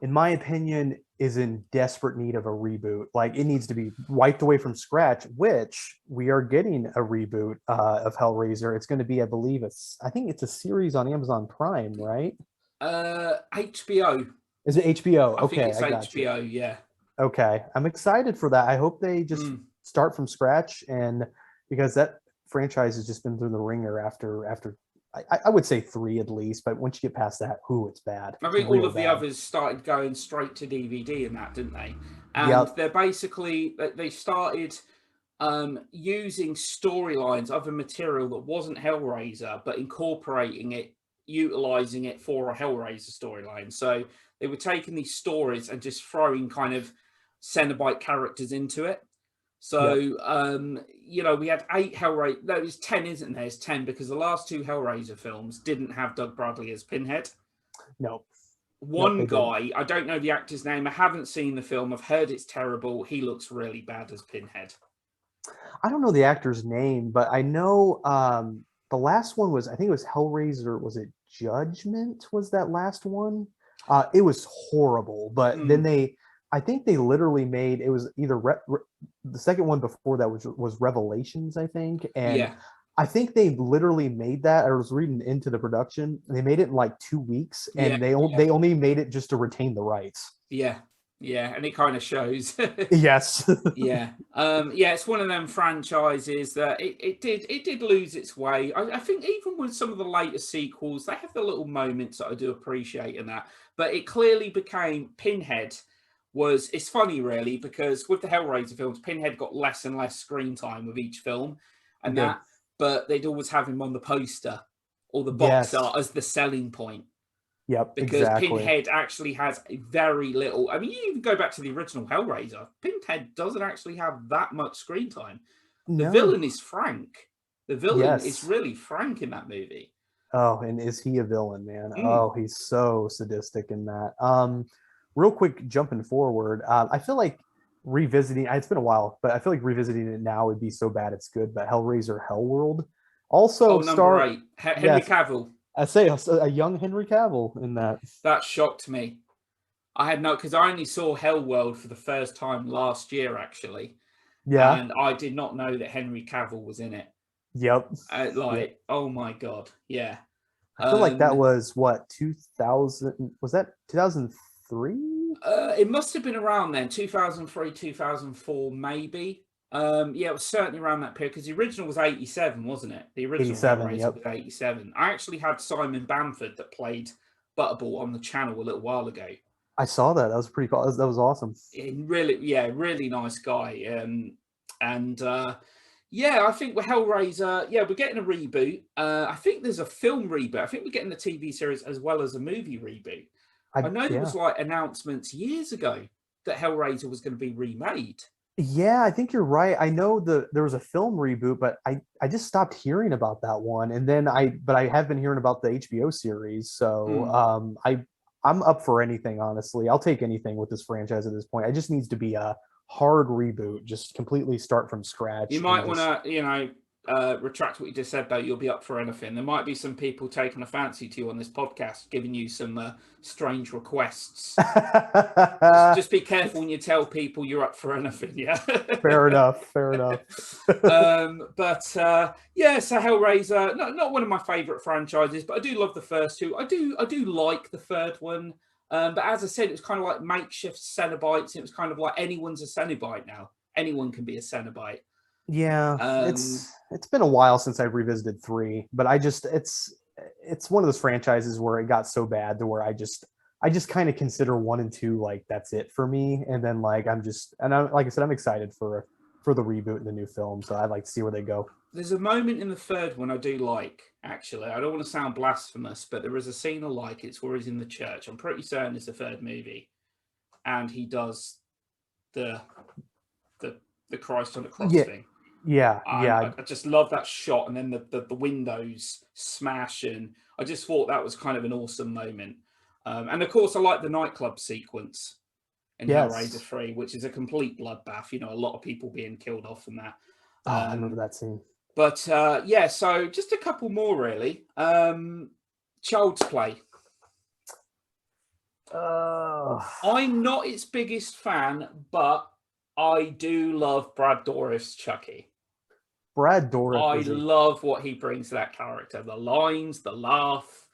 in my opinion, is in desperate need of a reboot. Like, it needs to be wiped away from scratch, which we are getting a reboot of Hellraiser. It's going to be, I believe I think it's a series on Amazon Prime, right? HBO. Is it HBO? I think it's HBO, yeah. Okay. I'm excited for that. I hope they just start from scratch, and because that franchise has just been through the ringer after I would say 3 at least, but once you get past that, it's bad. I think all of the others started going straight to DVD and that, didn't they? And they're basically, they started using storylines, other material that wasn't Hellraiser, but incorporating it, utilizing it for a Hellraiser storyline. So they were taking these stories and just throwing kind of Cenobite characters into it. So, we had 8 Hellraiser. No, it's 10, isn't there? It's 10 because the last 2 Hellraiser films didn't have Doug Bradley as Pinhead. No. One guy, I don't know the actor's name. I haven't seen the film. I've heard it's terrible. He looks really bad as Pinhead. I don't know the actor's name, but I know the last one was, I think it was Hellraiser. Was it Judgment was that last one. It was horrible, but then Mm, I think they literally made it was either the second one before that was Revelations, I think, and yeah, I think they literally made that. I was reading into the production, and they made it in like 2 weeks, yeah, and they only made it just to retain the rights. yeah, yeah, and it kind of shows. Yes. Yeah. Yeah, it's one of them franchises that it did lose its way. I think even with some of the later sequels, they have the little moments that I do appreciate in that. But it clearly became Pinhead was it's funny really because with the Hellraiser films, Pinhead got less and less screen time with each film He and did. that, but they'd always have him on the poster or the box Yes. art as the selling point Yep. because Exactly. Pinhead actually has very little. I mean, you even go back to the original Hellraiser, Pinhead doesn't actually have that much screen time. The No. villain is Frank. The villain is Yes. really Frank in that movie. Oh, and is he a villain, man? Mm, Oh, he's so sadistic in that. Real quick, jumping forward, I feel like revisiting. It's been a while, but I feel like revisiting it now would be so bad it's good. But Hellraiser Hellworld, oh, also number star. 8, Henry Yes, Cavill. I say a young Henry Cavill in that. That shocked me. I had no, because I only saw Hellworld for the first time last year, actually, Yeah. and I did not know that Henry Cavill was in it. Yep. Yep. Like, oh my god, yeah. I feel like that Um, was what 2000 was that 2003? It must have been around then, 2003, 2004, maybe. Yeah, it was certainly around that period because the original was 87, wasn't it? The original 87. Hellraiser Yep. was 87. I actually had Simon Bamford that played Butterball on the channel a little while ago. I saw that. That was pretty cool. That was awesome. Really, yeah, really nice guy. And yeah, I think with Hellraiser, yeah, we're getting a reboot. I think there's a film reboot. I think we're getting a TV series as well as a movie reboot. I know there Yeah. was like announcements years ago that Hellraiser was going to be remade. Yeah, I think you're right. I know there was a film reboot, but I just stopped hearing about that one. And then I have been hearing about the HBO series. So Hmm. I'm up for anything, honestly. I'll take anything with this franchise at this point. It just needs to be a hard reboot, just completely start from You scratch and might want just to, retract what you just said, though. You'll be up for anything. There might be some people taking a fancy to you on this podcast, giving you some strange requests. Just be careful when you tell people you're up for anything. Yeah. fair enough, fair enough. But yeah, so Hellraiser, not one of my favorite franchises, but I do love the first two. I do like the third one. But as I said, it was kind of like makeshift Cenobites. It was kind of like anyone's a Cenobite now. Anyone can be a Cenobite. Yeah, Um, it's been a while since I revisited three, but it's one of those franchises where it got so bad to where I just kind of consider one and two like that's it for me, and then like I'm like I said I'm excited for the reboot and the new film, so I'd like to see where they go. there's a moment in the third one I do like, actually. I don't want to sound blasphemous, but there is a scene I like. It's where he's in the church. I'm pretty certain it's the third movie. And he does the the the Christ on the cross Yeah, thing. yeah, And yeah, I just love that shot, and then the windows smash, and I just thought that was kind of an awesome moment. And of course, I like the nightclub sequence in Hellraiser yes. 3, which is a complete bloodbath. A lot of people being killed off and that. Oh, I remember Um, that scene. but yeah, so just a couple more really. Child's Play. Uh, I'm not its biggest fan, but I do love Brad Dourif's Chucky. Brad Dourif I is a love what he brings to that character. The lines, the laugh.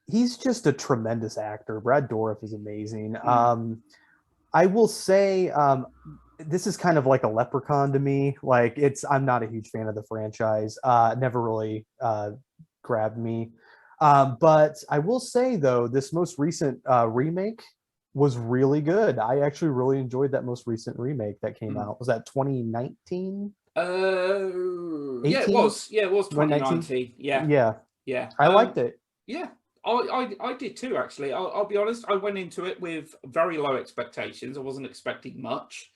he's just a tremendous actor. Brad Dourif is amazing. Mm, I will say this is kind of like a Leprechaun to me. Like I'm not a huge fan of the franchise. Never really grabbed me. But I will say though, this most recent remake was really good. I actually really enjoyed that most recent remake that came mm. out. Was that 2019? Yeah, it 18? was. Yeah, it was 2019? 2019. Yeah, Yeah, yeah. I liked it. Yeah. I did too, actually. I'll be honest. I went into it with very low expectations. I wasn't expecting much.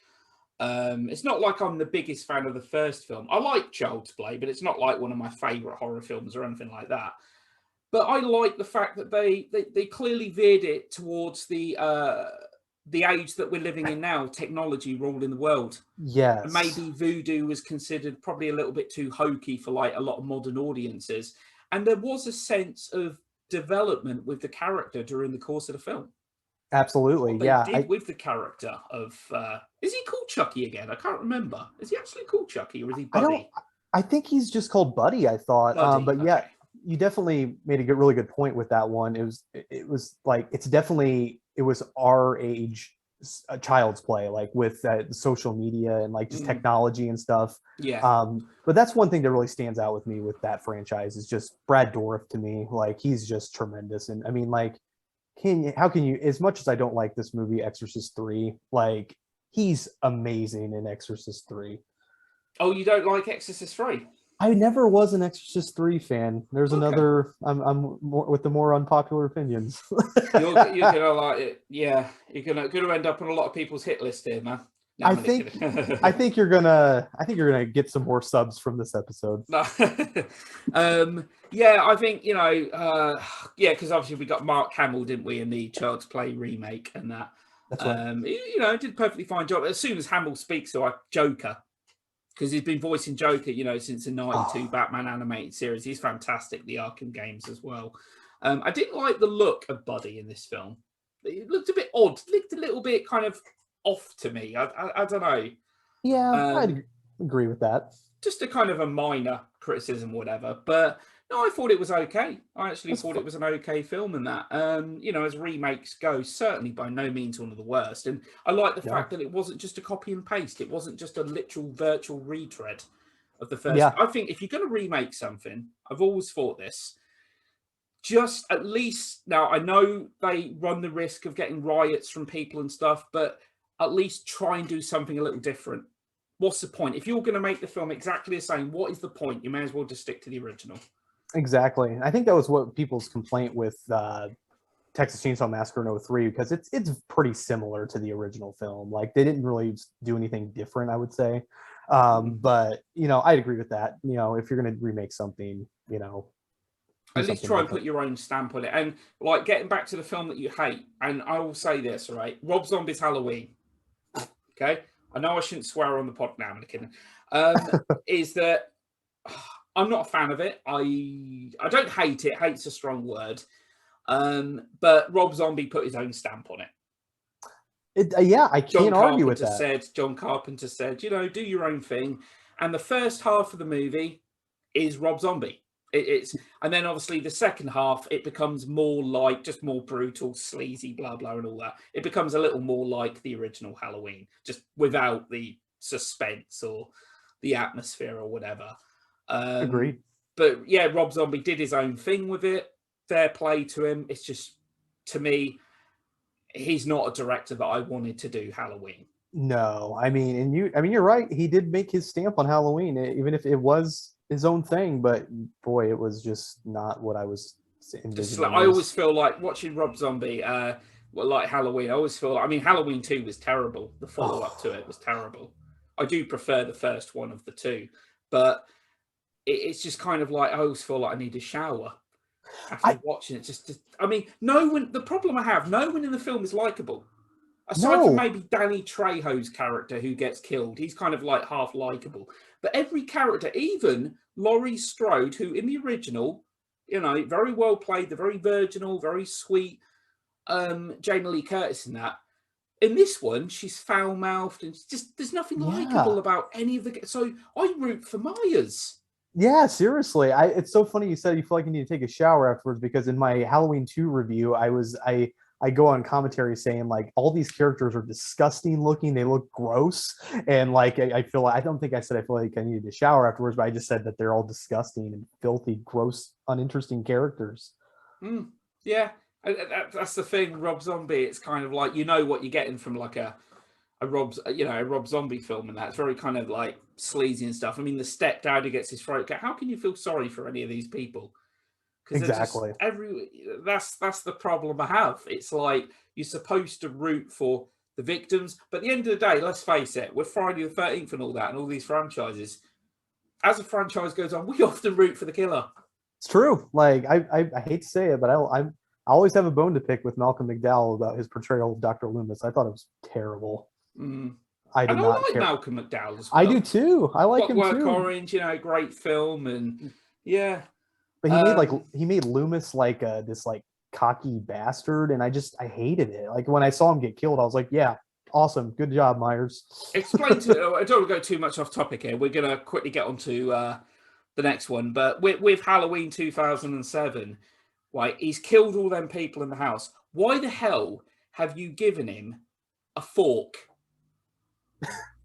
It's not like I'm the biggest fan of the first film. I like Child's Play, but it's not like one of my favorite horror films or anything like that. But I like the fact that they clearly veered it towards the age that we're living in now, technology ruling the world. And Yes. maybe voodoo was considered probably a little bit too hokey for like a lot of modern audiences. and there was a sense of development with the character during the course of the film. Absolutely, What they yeah. did with the character of is he called Chucky again? I can't remember. Is he actually called Chucky or is he I don't. Buddy? I think he's just called Buddy. I thought, Buddy. but yeah, Okay. you definitely made a really good point with that one. It was like it was our age, a child's play, like with social media and like just technology and stuff. Yeah. But that's one thing that really stands out with me with that franchise is just Brad Dourif to me. Like he's just tremendous, and I mean, like, how can you? As much as I don't like this movie, Exorcist 3, like he's amazing in Exorcist 3. Oh, you don't like Exorcist 3? I never was an Exorcist 3 fan. There's Okay. another. I'm more, with the more unpopular opinions. you're gonna like it. Yeah, you're gonna end up on a lot of people's hit list here, man. No, I think you're gonna get some more subs from this episode. No. Yeah, I think yeah, because obviously we got Mark Hamill, didn't we, in the Child's Play remake and that. That's right. Did a perfectly fine job. As soon as Hamill speaks to Joker, because he's been voicing Joker, since the '92 Batman animated series. He's fantastic. The Arkham games as well. I didn't like the look of Buddy in this film. It looked a bit odd. Looked a little bit kind of off to me. I don't know. Yeah, I'd agree with that. Just a kind of a minor criticism, whatever. But no, I thought it was okay. I actually thought it was an okay film, and that, as remakes go, certainly by no means one of the worst. And I like the fact that it wasn't just a copy and paste. It wasn't just a literal virtual retread of the first. Yeah. I think if you're going to remake something, I've always thought this. Just at least, now I know they run the risk of getting riots from people and stuff, but at least try and do something a little different. What's the point? If you're going to make the film exactly the same, what is the point? You may as well just stick to the original. Exactly. I think that was what people's complaint with Texas Chainsaw Massacre in 03, because it's pretty similar to the original film. Like they didn't really do anything different, I would say. But I'd agree with that. If you're going to remake something, at least try and put your own stamp on it. And like getting back to the film that you hate, and I will say this, all right? Rob Zombie's Halloween. Okay, I know I shouldn't swear on the pod now, I'm kidding. Is that I'm not a fan of it. I don't hate it. Hate's a strong word. But Rob Zombie put his own stamp on it. I can't argue with that. John Carpenter said, do your own thing. And the first half of the movie is Rob Zombie. And then obviously the second half, it becomes more like just more brutal, sleazy, blah, blah, and all that. It becomes a little more like the original Halloween, just without the suspense or the atmosphere or whatever. Agreed. But yeah, Rob Zombie did his own thing with it. Fair play to him. It's just, to me, he's not a director that I wanted to do Halloween. No, you're right. He did make his stamp on Halloween, even if it was his own thing. But boy, it was just not what I was envisioning. I always feel like watching Rob Zombie, like Halloween. I always feel like, Halloween 2 was terrible. The follow-up to it was terrible. I do prefer the first one of the two, but it's just kind of like I always feel like I need a shower after watching it. No one. The problem I have, no one in the film is likable. Aside from maybe Danny Trejo's character who gets killed, he's kind of like half likable. But every character, even Laurie Strode, who in the original, very well played, the very virginal, very sweet Jamie Lee Curtis in that. In this one, she's foul-mouthed and just there's nothing likable about any of the. So I root for Myers. Yeah, seriously. It's so funny you said you feel like you need to take a shower afterwards, because in my Halloween 2 review, I go on commentary saying like all these characters are disgusting looking. They look gross. And like, I feel like, I don't think I said I feel like I needed to shower afterwards, but I just said that they're all disgusting and filthy, gross, uninteresting characters. Yeah. That's the thing. Rob Zombie. It's kind of like, what you're getting from like a Rob Zombie film, and that's very kind of like sleazy and stuff. The stepdad who gets his throat cut. How can you feel sorry for any of these people? Exactly. That's the problem I have. It's like you're supposed to root for the victims, but at the end of the day, let's face it, with Friday the 13th and all that, and all these franchises, as a franchise goes on, we often root for the killer. It's true. Like I hate to say it, but I always have a bone to pick with Malcolm McDowell about his portrayal of Dr. Loomis. I thought it was terrible. I like Malcolm McDowell as well. I do too. I like him too. Orange, great film, and yeah. But Um, he made Loomis like this like cocky bastard, and I hated it. Like when I saw him get killed, I was like, yeah, awesome, good job, Myers. Explain to. I don't want to go too much off topic here. We're gonna quickly get on to the next one, but with Halloween 2007, right? He's killed all them people in the house. Why the hell have you given him a fork?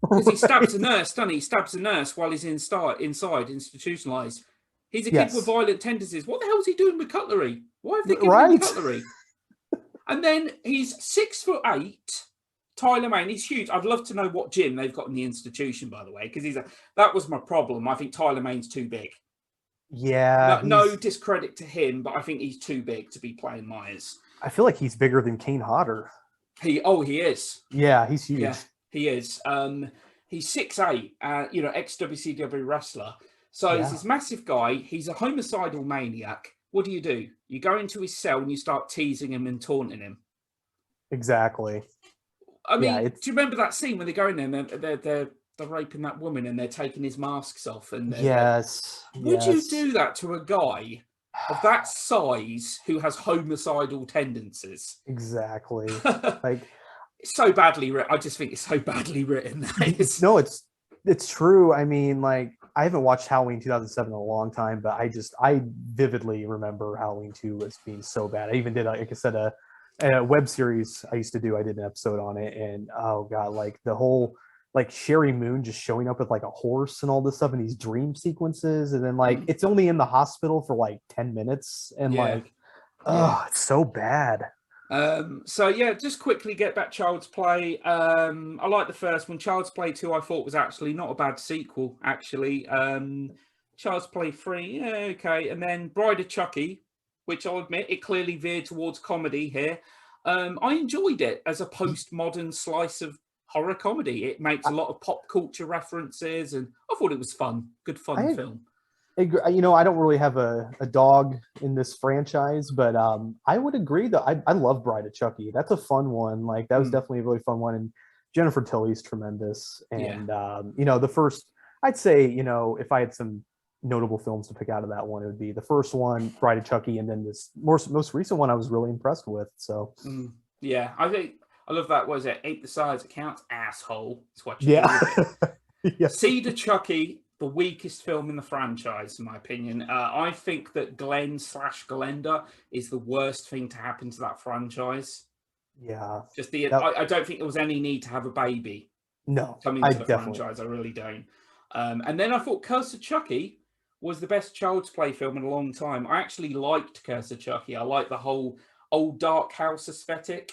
Because he stabs a Right. nurse, doesn't he? He stabs a nurse while he's inside, institutionalized. He's a kid with Yes. violent tendencies. What the hell is he doing with cutlery? Why have they given him Right. cutlery? And then he's 6'8". Tyler Main, he's huge. I'd love to know what gym they've got in the institution, by the way, because that was my problem. I think Tyler Main's too big. Yeah, No, no he's. discredit to him, but I think he's too big to be playing Myers. I feel like he's bigger than Kane Hodder. He is. Yeah, he's Yeah, huge. he is. He's 6'8", ex WCW wrestler. So he's Yeah, this massive guy. He's a homicidal maniac. What do? You go into his cell and you start teasing him and taunting him. exactly. I Yeah, mean, do it's you remember that scene when they go in there and they're raping that woman and they're taking his masks off and yes, would you yes, do that to a guy of that size who has homicidal tendencies? exactly. Like It's so badly written. I just think it's so badly written. no, it's true. I mean, like I haven't watched Halloween 2007 in a long time, but I vividly remember Halloween 2 as being so bad. I even did, like I said, a web series I used to do. I did an episode on it, and oh god, like the whole like Sherry Moon just showing up with like a horse and all this stuff in these dream sequences, and then like Mm, it's only in the hospital for like 10 minutes, and yeah, like yeah. oh, it's so bad. So yeah, just quickly get back Child's Play. I like the first one. Child's Play 2 I thought was actually not a bad sequel, actually. Child's Play 3, yeah, okay. And then Bride of Chucky, which I'll admit it clearly veered towards comedy here. I enjoyed it as a postmodern slice of horror comedy. It makes I, a lot of pop culture references, and I thought it was fun. Good fun I film. you know, I don't really have a dog in this franchise, but I would agree that I love Bride of Chucky. That's a fun one. Like that was Mm, definitely a really fun one, and Jennifer Tilly's tremendous. yeah. And you know, the first, I'd say, you know, if I had some notable films to pick out of that one, it would be the first one, Bride of Chucky, and then this most recent one I was really impressed with. So Mm, yeah, I think I love that. Was it Ape the Size It Counts? Asshole. That's what you do yeah, with it. yes, Cedar Chucky, the weakest film in the franchise, in my opinion. I think that Glenn slash Glenda is the worst thing to happen to that franchise. yeah. Just That I don't think there was any need to have a baby no, come I into the definitely franchise. I really don't. And then I thought Curse of Chucky was the best Child's Play film in a long time. I actually liked Curse of Chucky. I like the whole old dark house aesthetic,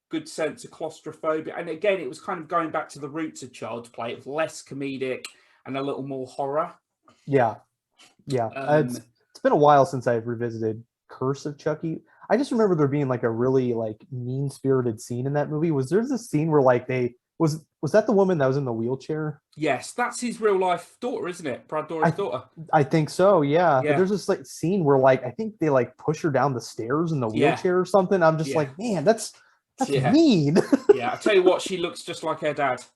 good sense of claustrophobia. And again, it was kind of going back to the roots of Child's Play. It was less comedic and a little more horror. yeah. Yeah, Um, it's been a while since I've revisited Curse of Chucky. I just remember there being like a really like mean spirited scene in that movie. Was there this scene where like they was that the woman that was in the wheelchair? yes, that's his real life daughter, isn't it? Brad Dourif's I daughter. I think so, yeah. But Yeah, there's this like scene where like I think they like push her down the stairs in the yeah, wheelchair or something. I'm just yeah, like, man, that's yeah, mean. yeah. I tell you what, she looks just like her dad. She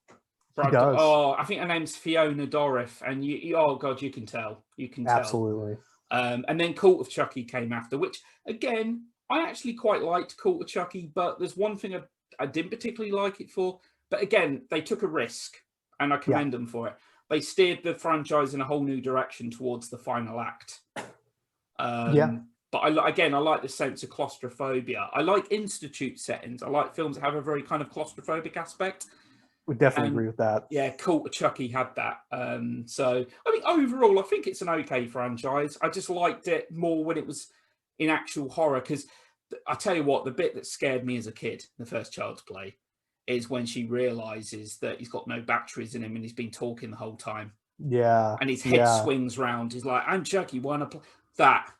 Brad. does. Oh, I think her name's Fiona Dorif, and oh god, you can tell. You can tell. Absolutely. And then Cult of Chucky came after, which again I actually quite liked Cult of Chucky, but there's one thing I didn't particularly like it for. But again, they took a risk, and I Yeah. commend them for it. They steered the franchise in a whole new direction towards the final act. Yeah. But I like the sense of claustrophobia. I like institute settings. I like films that have a very kind of claustrophobic aspect. Would definitely And agree with that. yeah, Cult of Chucky had that. So I mean, overall, I think it's an okay franchise. I just liked it more when it was in actual horror because I tell you what, the bit that scared me as a kid, the first Child's Play, is when she realizes that he's got no batteries in him and he's been talking the whole time, Yeah. and his head Yeah. swings round. He's like, "I'm Chucky, wanna play that?" That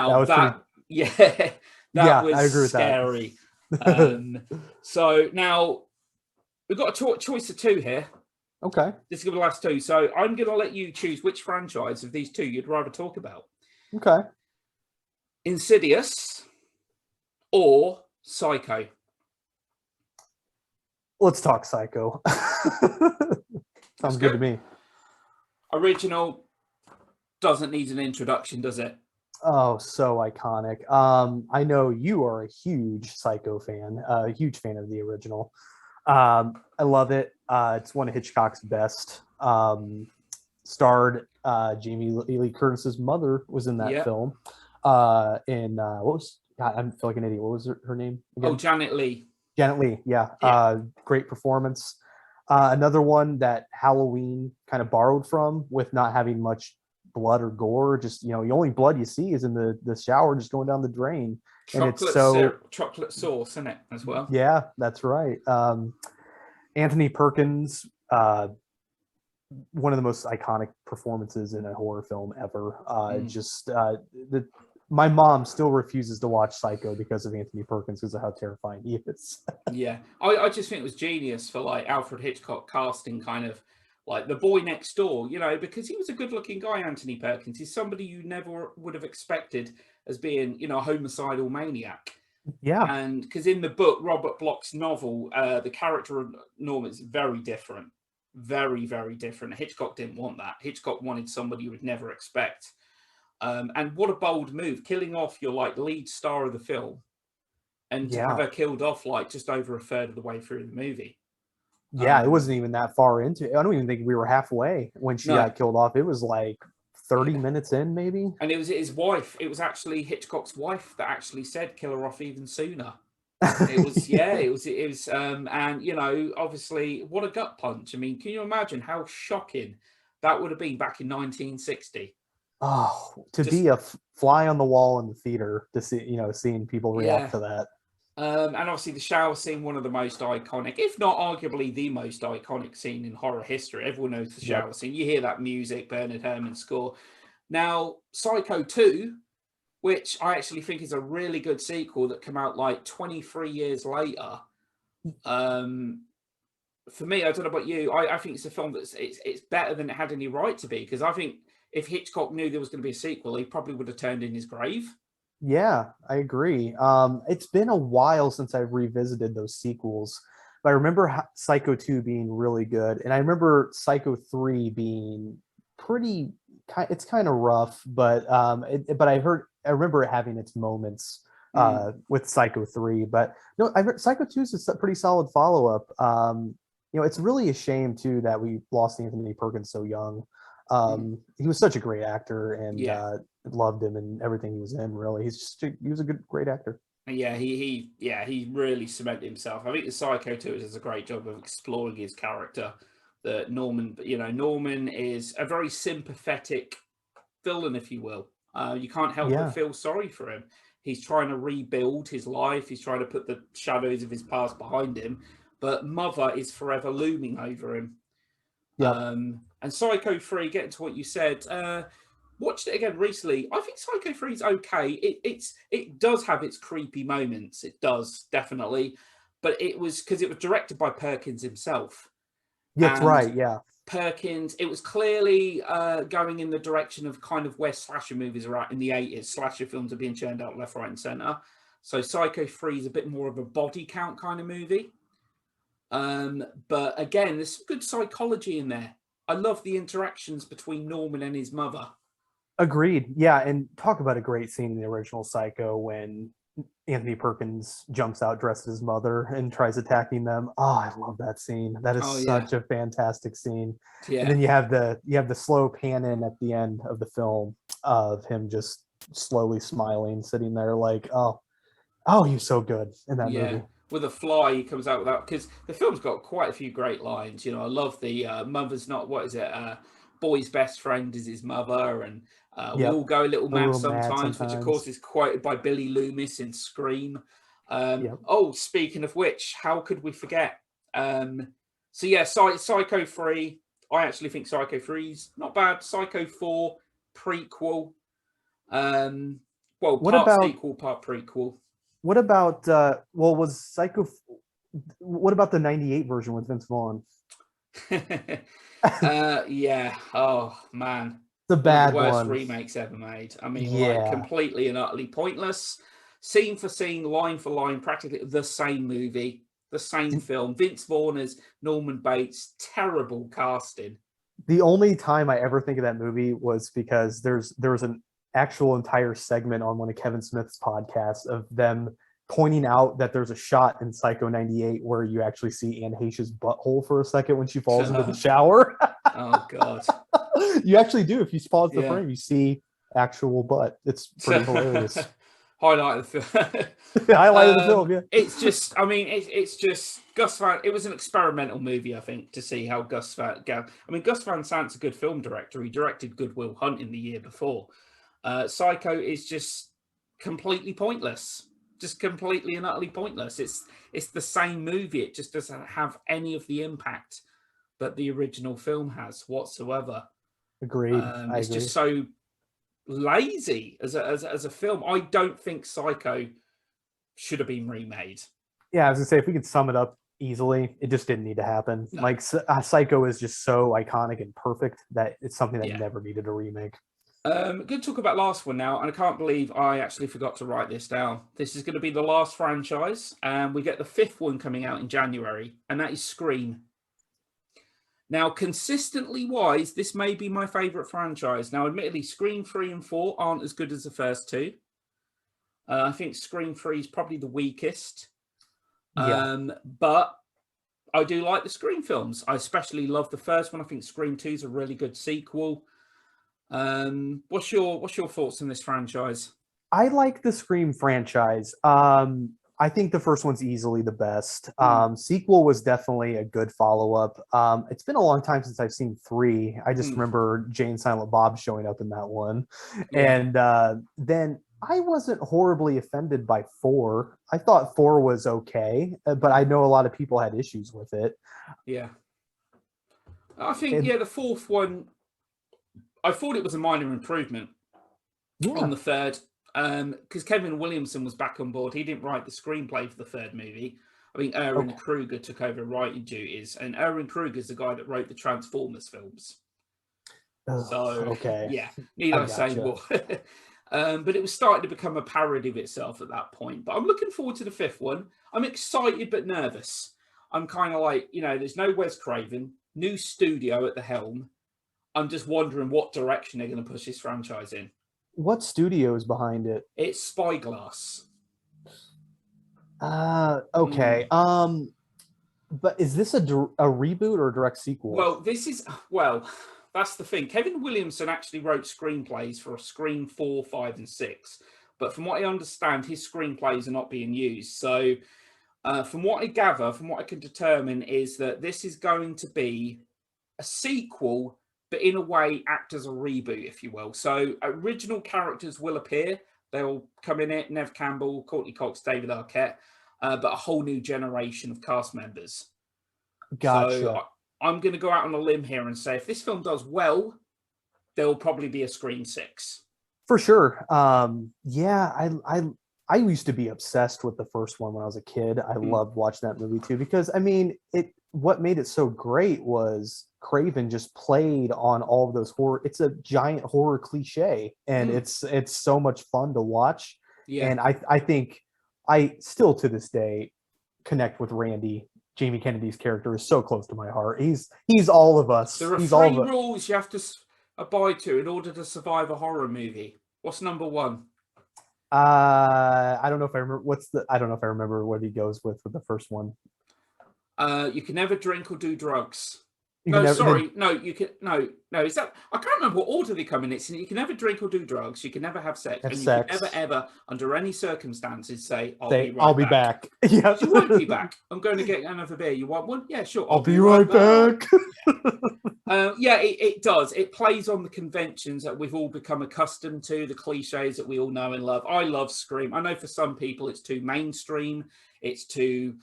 Now was pretty that, yeah, that yeah, I was agree with that. scary. Um, so now we've got a choice of two here. Okay. This is going to be the last two. So I'm going to let you choose which franchise of these two you'd rather talk about: Okay. Insidious or Psycho. Let's talk Psycho. Let's Sounds good to go. me. Original doesn't need an introduction, does it? Oh, so iconic. I know you are a huge Psycho fan, a huge fan of the original. I love it. It's one of Hitchcock's best. Starred Jamie Lee Curtis's mother was in that Yep. film. In what was God, I feel like an idiot. What was her name Oh, again? Janet Leigh. Janet Leigh. Yeah, Yeah. great performance. Another one that Halloween kind of borrowed from with not having much blood or gore. Just the only blood you see is in the shower, just going down the drain, and it's Chocolate so syrup, chocolate sauce in it as well. yeah, that's right. Anthony Perkins, one of the most iconic performances in a horror film ever. Mm. Just the my mom still refuses to watch Psycho because of Anthony Perkins, because of how terrifying he is. Yeah, I just think it was genius for like Alfred Hitchcock casting kind of like the boy next door, because he was a good looking guy, Anthony Perkins. He's somebody you never would have expected as being, a homicidal maniac. Yeah, And because in the book, Robert Bloch's novel, the character of Norman is very different. Very, very different. Hitchcock didn't want that. Hitchcock wanted somebody you would never expect. And what a bold move, killing off your like lead star of the film and to have yeah. her killed off like just over a third of the way through the movie. Yeah, it Um, wasn't even that far into it. I don't even think we were halfway when she no, got killed off. It was like 30 yeah. minutes in, maybe. And it was his wife. It was actually Hitchcock's wife that actually said kill her off even sooner. It was, yeah, it was, and obviously, what a gut punch. I mean, can you imagine how shocking that would have been back in 1960? Oh, to Just, be a fly on the wall in the theater to see, seeing people react yeah. to that. And obviously, the shower scene, one of the most iconic, if not arguably the most iconic scene in horror history. Everyone knows the Yep. shower scene. You hear that music, Bernard Herrmann score. Now, Psycho 2, which I actually think is a really good sequel that came out like 23 years later. For me, I don't know about you, I think it's a film it's better than it had any right to be, because I think if Hitchcock knew there was going to be a sequel, he probably would have turned in his grave. Yeah, I agree. It's been a while since I've revisited those sequels, but I remember Psycho 2 being really good, and I remember Psycho 3 being pretty. It's kind of rough, but but I remember it having its moments Mm, with Psycho 3. But no, I heard Psycho 2 is a pretty solid follow up. It's really a shame too that we lost Anthony Perkins so young. mm, He was such a great actor, and yeah. loved him and everything he was in. Really, he was a great actor. Yeah, he really cemented himself. I think the Psycho 2 does a great job of exploring his character. That Norman is a very sympathetic villain, if you will. You can't help but Yeah, feel sorry for him. He's trying to rebuild his life. He's trying to put the shadows of his past behind him, but Mother is forever looming over him. yep, And Psycho 3, getting to what you said, watched it again recently. I think Psycho 3 is okay. It does have its creepy moments. It does, definitely. But it was because it was directed by Perkins himself. that's And right. Yeah, Perkins, it was clearly going in the direction of kind of where slasher movies are at in the 80s. Slasher films are being churned out left, right, and center. So Psycho 3 is a bit more of a body count kind of movie. But again, there's some good psychology in there. I love the interactions between Norman and his mother. agreed. Yeah, and talk about a great scene in the original Psycho when Anthony Perkins jumps out dressed as his mother and tries attacking them. Oh, I love that scene. That is Oh yeah, such a fantastic scene. And yeah, then you have the slow pan in at the end of the film of him just slowly smiling, sitting there like, oh, he's so good in that yeah. movie. With a fly, he comes out with that because the film's got quite a few great lines. I love the mother's not what is it? Boy's best friend is his mother, and we all Yep. go a little A mad little mad sometimes, which of course sometimes. is quoted by Billy Loomis in Scream. Yep. Oh, speaking of which, how could we forget? Um, so yeah, Psycho 3. I actually think Psycho 3's not bad. Psycho 4 prequel. Um, well, What part about sequel, part prequel. well, was Psycho what about the 98 version with Vince Vaughn? Yeah. Oh man, The one of the bad worst one. remakes ever made. I mean, like Yeah. completely and utterly pointless. Scene for scene, line for line, practically the same movie, the same film. Vince Vaughn as Norman Bates. Terrible casting. The only time I ever think of that movie was because there was actual entire segment on one of Kevin Smith's podcasts of them pointing out that there's a shot in Psycho 98 where you actually see Anne Heche's butthole for a second when she falls into the shower. Oh God. You actually do. If you pause the Yeah. frame, you see actual butt. It's pretty hilarious. Highlight of the film. Highlight of the film, yeah. It's just, I mean, it's just Gus Van. It was an experimental movie, I think, to see how Gus Van. I mean, Gus Van Sant's a good film director. He directed Good Will Hunting the year before. Psycho is just completely pointless. Just completely and utterly pointless. It's the same movie. It just doesn't have any of the impact that the original film has whatsoever. Agreed. It's just so lazy as a film. I don't think Psycho should have been remade. Yeah, I was gonna say, if we could sum it up easily, it just didn't need to happen. No. Like Psycho is just so iconic and perfect that it's something that Yeah. never needed a remake. Good to talk about last one now, and I can't believe I actually forgot to write this down. This is going to be the last franchise, and we get the 5th one coming out in January, and that is Scream. Now, consistently wise, this may be my favourite franchise. Now, admittedly, Scream 3 and 4 aren't as good as the first two. I think Scream 3 is probably the weakest. Yeah. But I do like the Scream films. I especially love the first one. I think Scream 2 is a really good sequel. What's your thoughts on this franchise? I like the Scream franchise. I think the first one's easily the best. Sequel was definitely a good follow-up. It's been a long time since I've seen 3. I just remember Jane Silent Bob showing up in that one. Yeah. And then I wasn't horribly offended by 4. I thought 4 was okay, but I know a lot of people had issues with it. Yeah. I think, the 4th one, I thought it was a minor improvement on the 3rd. Because Kevin Williamson was back on board. He didn't write the screenplay for the 3rd movie. I think Aaron Kruger took over writing duties, and Aaron Kruger is the guy that wrote the Transformers films. Need I say more? But it was starting to become a parody of itself at that point. But I'm looking forward to the 5th one. I'm excited but nervous. I'm kind of like, there's no Wes Craven, new studio at the helm. I'm just wondering what direction they're going to push this franchise in. What studio is behind it? It's Spyglass. Okay. But is this a reboot or a direct sequel? Well, that's the thing. Kevin Williamson actually wrote screenplays for Scream 4, 5, and 6. But from what I understand, his screenplays are not being used. So from what I gather, from what I can determine, is that this is going to be a sequel, but in a way act as a reboot, if you will. So original characters will appear. They'll come in it, Nev Campbell, Courtney Cox, David Arquette, but a whole new generation of cast members. Gotcha. So I'm going to go out on a limb here and say if this film does well, there will probably be a Scream 6. For sure. I used to be obsessed with the first one when I was a kid. I loved watching that movie too, because what made it so great was Craven just played on all of those horror. It's a giant horror cliche, and it's so much fun to watch. Yeah. And I think I still to this day connect with Randy. Jamie Kennedy's character is so close to my heart. He's all of us. There are He's 3 rules you have to abide to in order to survive a horror movie. What's number 1? I don't know if I remember. I don't know if I remember what he goes with the first one. You can never drink or do drugs. You can Is that? I can't remember what order they come in. It's you can never drink or do drugs. You can never have sex, and you can never, ever, under any circumstances, say I'll be back. Yeah, you won't be back. I'm going to get another beer. You want one? Yeah, sure. I'll be right back. It does. It plays on the conventions that we've all become accustomed to, the cliches that we all know and love. I love Scream. I know for some people it's too mainstream. It's too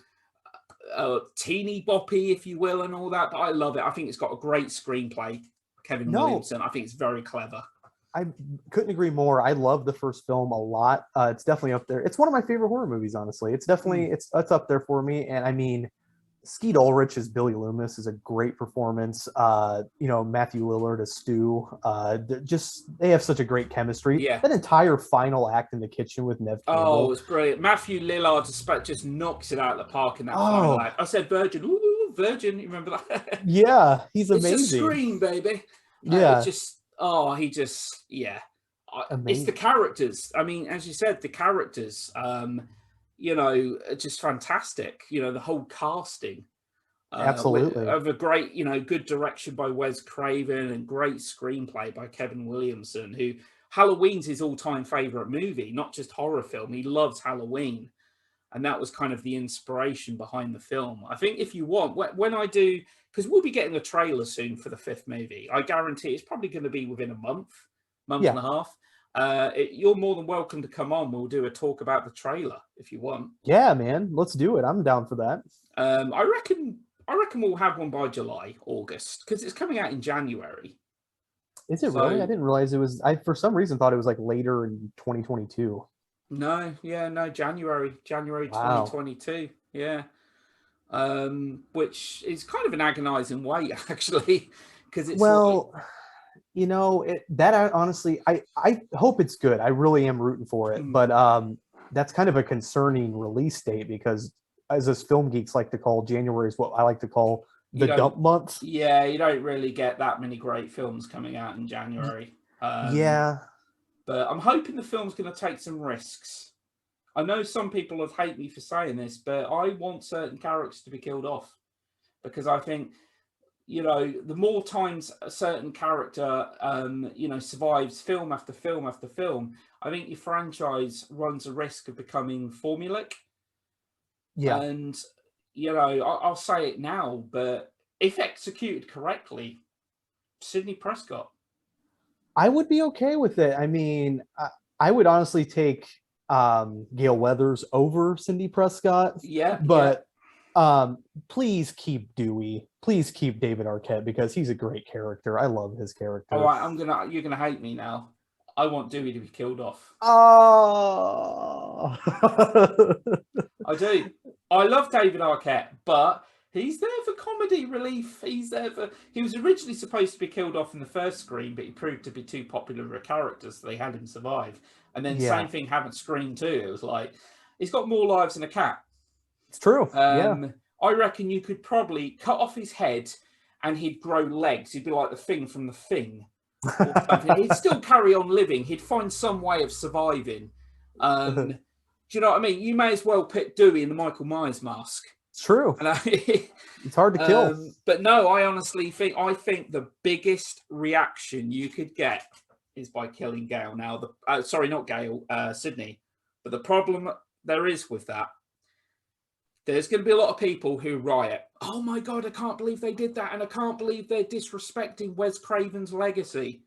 teeny boppy, if you will, and all that, but I love it. I think it's got a great screenplay. Kevin Williamson, I think it's very clever. I couldn't agree more. I love the first film a lot. It's definitely up there. It's one of my favorite horror movies, honestly. It's definitely it's up there for me. And I mean, Skeet Ulrich as Billy Loomis is a great performance. Matthew Lillard as Stu. They have such a great chemistry. Yeah. That entire final act in the kitchen with Nev Campbell. Oh, it's brilliant. Matthew Lillard just knocks it out of the park in that final act. I said Virgin. Ooh, Virgin. You remember that? Yeah, he's amazing. It's a Scream, baby. It's the Amazing. characters. I mean, as you said, the characters, are just fantastic. The whole casting Absolutely. of a great, good direction by Wes Craven and great screenplay by Kevin Williamson, who Halloween's his all-time favorite movie, not just horror film. He loves Halloween. And that was kind of the inspiration behind the film. I think if you want, when I do, because we'll be getting a trailer soon for the fifth movie, I guarantee it's probably going to be within a month and Yeah. a half. You're more than welcome to come on. We'll do a talk about the trailer if you want. Yeah, man. Let's do it. I'm down for that. I reckon we'll have one by July, August, because it's coming out in January. Is it really? I So didn't realize it was. I for some reason thought it was like later in 2022. no, yeah, no, January Wow. 2022. Yeah. Which is kind of an agonizing wait, actually, because it's like, Well, that honestly, I hope it's good. I really am rooting for it, hmm, but that's kind of a concerning release date because, as us film geeks like to call, January is what I like to call you the don't, dump month. yeah, you don't really get that many great films coming out in Y- January. Yeah, But I'm hoping the film's going to take some risks. I know some people have hate me for saying this, but I want certain characters to be killed off because I think the more times a certain character, survives film after film after film, I think your franchise runs a risk of becoming formulaic. yeah. And I'll say it now, but if executed correctly, Sidney Prescott. I would be okay with it. I mean, I would honestly take Gail Weathers over Cindy Prescott, Yeah, yeah. but please keep Dewey. Please keep David Arquette because he's a great character. I love his All character. right, you're gonna hate me now. I want Dewey to be killed off. Oh, I do. I love David Arquette, but he's there for comedy relief. He was originally supposed to be killed off in the first Scream, but he proved to be too popular of a character, so they had him survive. And then yeah, same thing happened to Scream too. It was like he's got more lives than a cat. it's true. Yeah, I reckon you could probably cut off his head and he'd grow legs. He'd be like the Thing from the Thing or something. He'd still carry on living. He'd find some way of surviving. Do you know what I mean? You may as well put Dewey in the Michael Myers mask. it's true. And It's hard to kill. but no, I honestly think the biggest reaction you could get is by killing Gale. Now, sorry, not Gale, Sydney. But the problem there is with that, there's going to be a lot of people who riot. Oh my God, I can't believe they did that. And I can't believe they're disrespecting Wes Craven's legacy.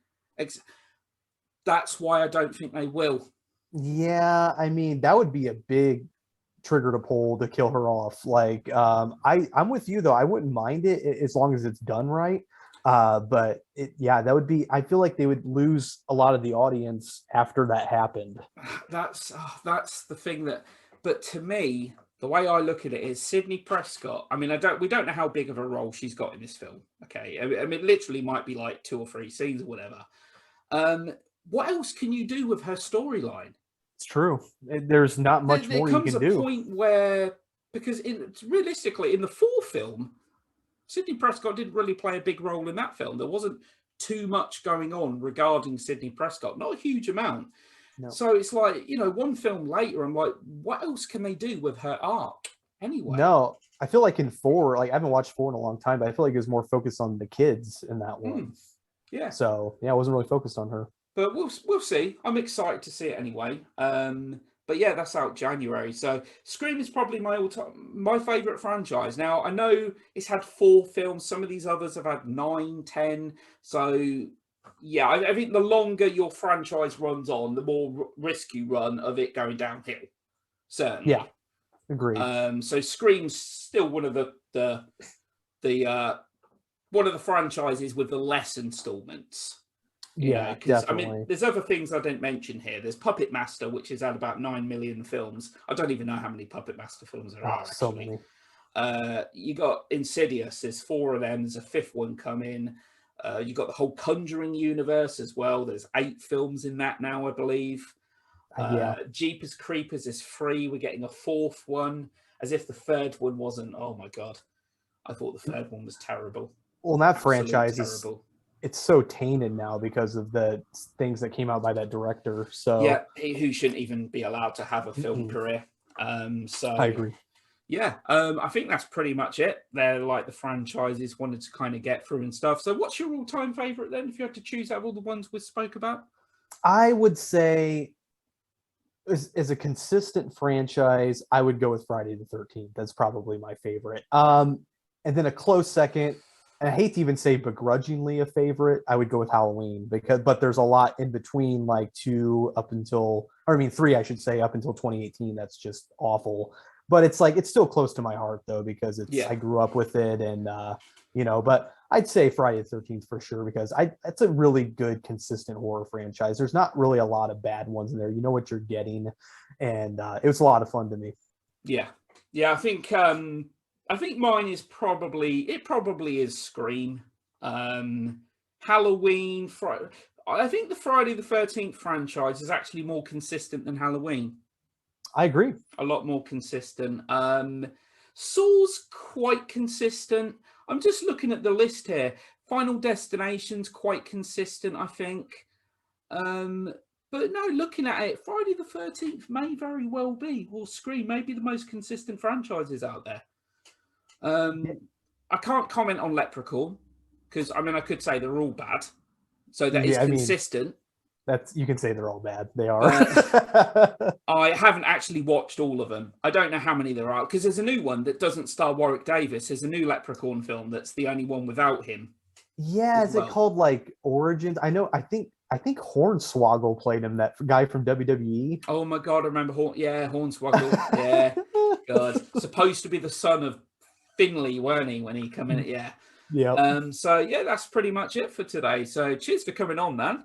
That's why I don't think they will. Yeah, I mean that would be a big trigger to pull to kill her off. Like, I'm with you though. I wouldn't mind it as long as it's done right. But yeah, that would be. I feel like they would lose a lot of the audience after that happened. That's the thing that. But to me, the way I look at it is Sidney Prescott. I mean, we don't know how big of a role she's got in this film. Okay, I mean, it literally might be like 2 or 3 scenes or whatever. What else can you do with her storyline? It's true. There's not much There more you comes can a do. point where, because realistically, in the fourth film, Sidney Prescott didn't really play a big role in that film. There wasn't too much going on regarding Sidney Prescott, not a huge amount. No. So it's like, one film later, I'm like, what else can they do with her arc anyway? No, I feel like in 4, like I haven't watched 4 in a long time, but I feel like it was more focused on the kids in that one. Yeah. So yeah, I wasn't really focused on her. But we'll see. I'm excited to see it anyway. But yeah, that's out January. So Scream is probably my favorite franchise. Now I know it's had 4 films. Some of these others have had 9, 10. So yeah, I think the longer your franchise runs on, the more risk you run of it going downhill. Certainly. Yeah, agreed. So Scream's still one of the one of the franchises with the less installments. Yeah, because I definitely. mean, there's other things I didn't mention here. There's Puppet Master, which has had about 9 million films. I don't even know how many Puppet Master films there are So actually. many. You got Insidious. There's 4 of them. There's a 5th one coming. You got the whole Conjuring universe as well. There's 8 films in that now, I believe. Yeah. Jeepers Creepers is 3. We're getting a 4th one, as if the 3rd one wasn't. Oh my God, I thought the 3rd one was terrible. Well, that Absolute franchise terrible. it's so tainted now because of the things that came out by that director. So yeah, who shouldn't even be allowed to have a film career. I So agree. yeah, I think that's pretty much it. They're like the franchises wanted to kind of get through and stuff. So what's your all-time favorite then, if you had to choose out of all the ones we spoke about? I would say as a consistent franchise, I would go with Friday the 13th. That's probably my favorite. And then a close second, and I hate to even say begrudgingly a favorite, I would go with Halloween but there's a lot in between, like three, I should say, up until 2018. That's just awful. But it's like it's still close to my heart though, because Yeah, I grew up with it, and but I'd say Friday the 13th for sure, because it's a really good, consistent horror franchise. There's not really a lot of bad ones in there. You know what you're getting, and it was a lot of fun to me. yeah, yeah. I think mine is probably is Scream, Halloween. I think the Friday the 13th franchise is actually more consistent than Halloween. I agree. A lot more consistent. Saw's quite consistent. I'm just looking at the list here. Final Destination's quite consistent, I think. Um, but no, looking at it, Friday the 13th may very well be, or Scream may be the most consistent franchises out there. I can't comment on Leprechaun because I could say they're all bad. So that is Yeah, I mean, consistent. you can say they're all bad. They are. But I haven't actually watched all of them. I don't know how many there are because there's a new one that doesn't star Warwick Davis. There's a new Leprechaun film that's the only one without him Yeah, as is it well. called like Origins? I think Hornswoggle played him, that guy from WWE. Oh my god, I remember Hornswoggle. Yeah, God, supposed to be the son of Finley, weren't he, when he come in? Yeah. Yep. So yeah, that's pretty much it for today. So cheers for coming on, man.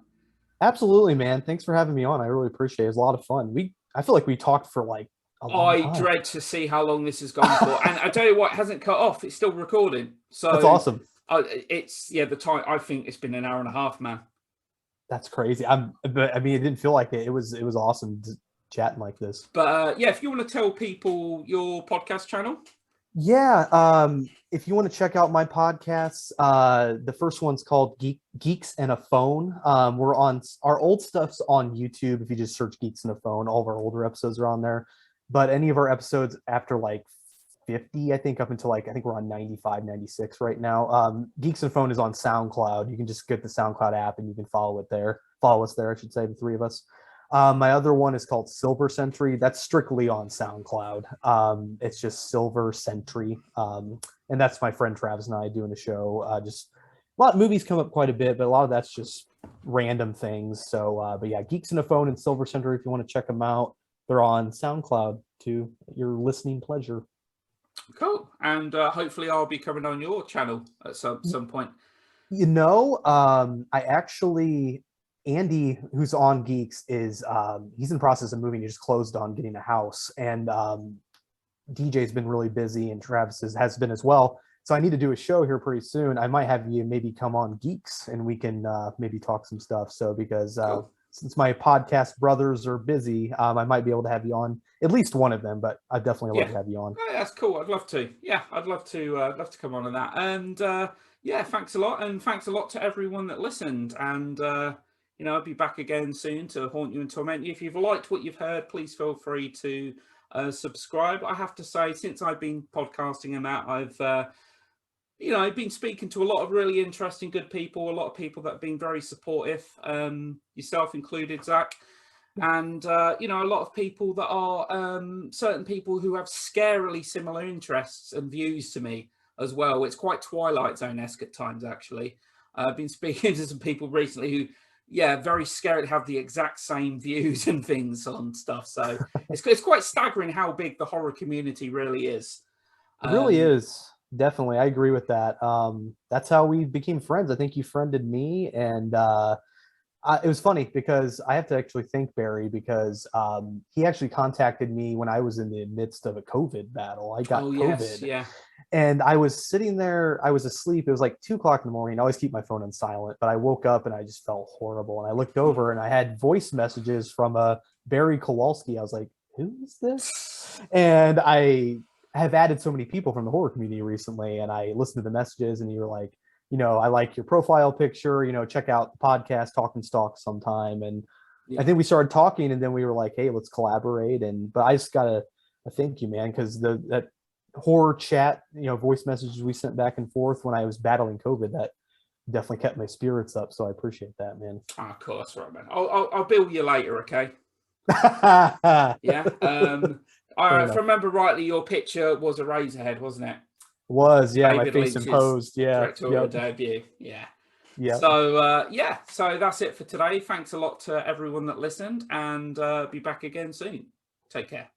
Absolutely, man. Thanks for having me on. I really appreciate it. It was a lot of fun. I feel like we talked for like a long I time. dread to see how long this has gone for. And I tell you what, it hasn't cut off. It's still recording. That's So awesome. it's the time. I think it's been an hour and a half, man. That's crazy. But I mean, it didn't feel like it. It was awesome chatting like this. But yeah, if you want to tell people your podcast channel. Yeah. If you want to check out my podcasts, the first one's called Geeks and a Phone. We're on our old stuff's on YouTube. If you just search Geeks and a Phone, all of our older episodes are on there. But any of our episodes after like 50, I think, up until like, I think we're on 95, 96 right now. Geeks and Phone is on SoundCloud. You can just get the SoundCloud app and you can follow us there, I should say, the three of us. My other one is called Silver Sentry. That's strictly on SoundCloud. It's just Silver Sentry. And that's my friend Travis and I doing the show. Just a lot of movies come up quite a bit, but a lot of that's just random things. So, but yeah, Geeks in a Phone and Silver Sentry, if you want to check them out, they're on SoundCloud to your listening pleasure. Cool. And hopefully I'll be coming on your channel at some point. I actually, Andy, who's on Geeks, he's in the process of moving. He just closed on getting a house, and DJ's been really busy, and Travis has been as well. So I need to do a show here pretty soon. I might have you maybe come on Geeks, and we can maybe talk some stuff. So because Cool. since my podcast brothers are busy, I might be able to have you on, at least one of them, but I'd definitely love to have you on. Yeah, that's cool. I'd love to. Yeah, I'd love to come on that. And yeah, thanks a lot, and thanks a lot to everyone that listened. And I'll be back again soon to haunt you and torment you. If you've liked what you've heard, please feel free to subscribe. I have to say, since I've been podcasting and that, I've been speaking to a lot of really interesting, good people, a lot of people that have been very supportive, yourself included, Zach. And, a lot of people that are certain people who have scarily similar interests and views to me as well. It's quite Twilight Zone-esque at times, actually. I've been speaking to some people recently who, very scared to have the exact same views and things on stuff. So it's quite staggering how big the horror community really is. It really is. Definitely. I agree with that. That's how we became friends. I think you friended me, and it was funny because I have to actually thank Barry, because he actually contacted me when I was in the midst of a COVID battle. I got COVID. Yes, yeah. And I was sitting there, I was asleep. It was like 2 o'clock in the morning. I always keep my phone on silent, but I woke up and I just felt horrible. And I looked over and I had voice messages from Barry Kowalski. I was like, who is this? And I have added so many people from the horror community recently, and I listened to the messages, and you were like, I like your profile picture, check out the podcast Talking Stock sometime. And Yeah. I think we started talking, and then we were like, hey, let's collaborate. But I just gotta thank you, man, because that horror chat, voice messages we sent back and forth when I was battling COVID, that definitely kept my spirits up. So I appreciate that, man. Oh, of course, right, man. I'll bill you later, okay? Yeah. If I remember rightly, your picture was a Razorhead, wasn't it? Was, yeah, David my face Lynch's imposed, yeah. directorial debut, yeah. Yeah. So so that's it for today. Thanks a lot to everyone that listened, and be back again soon. Take care.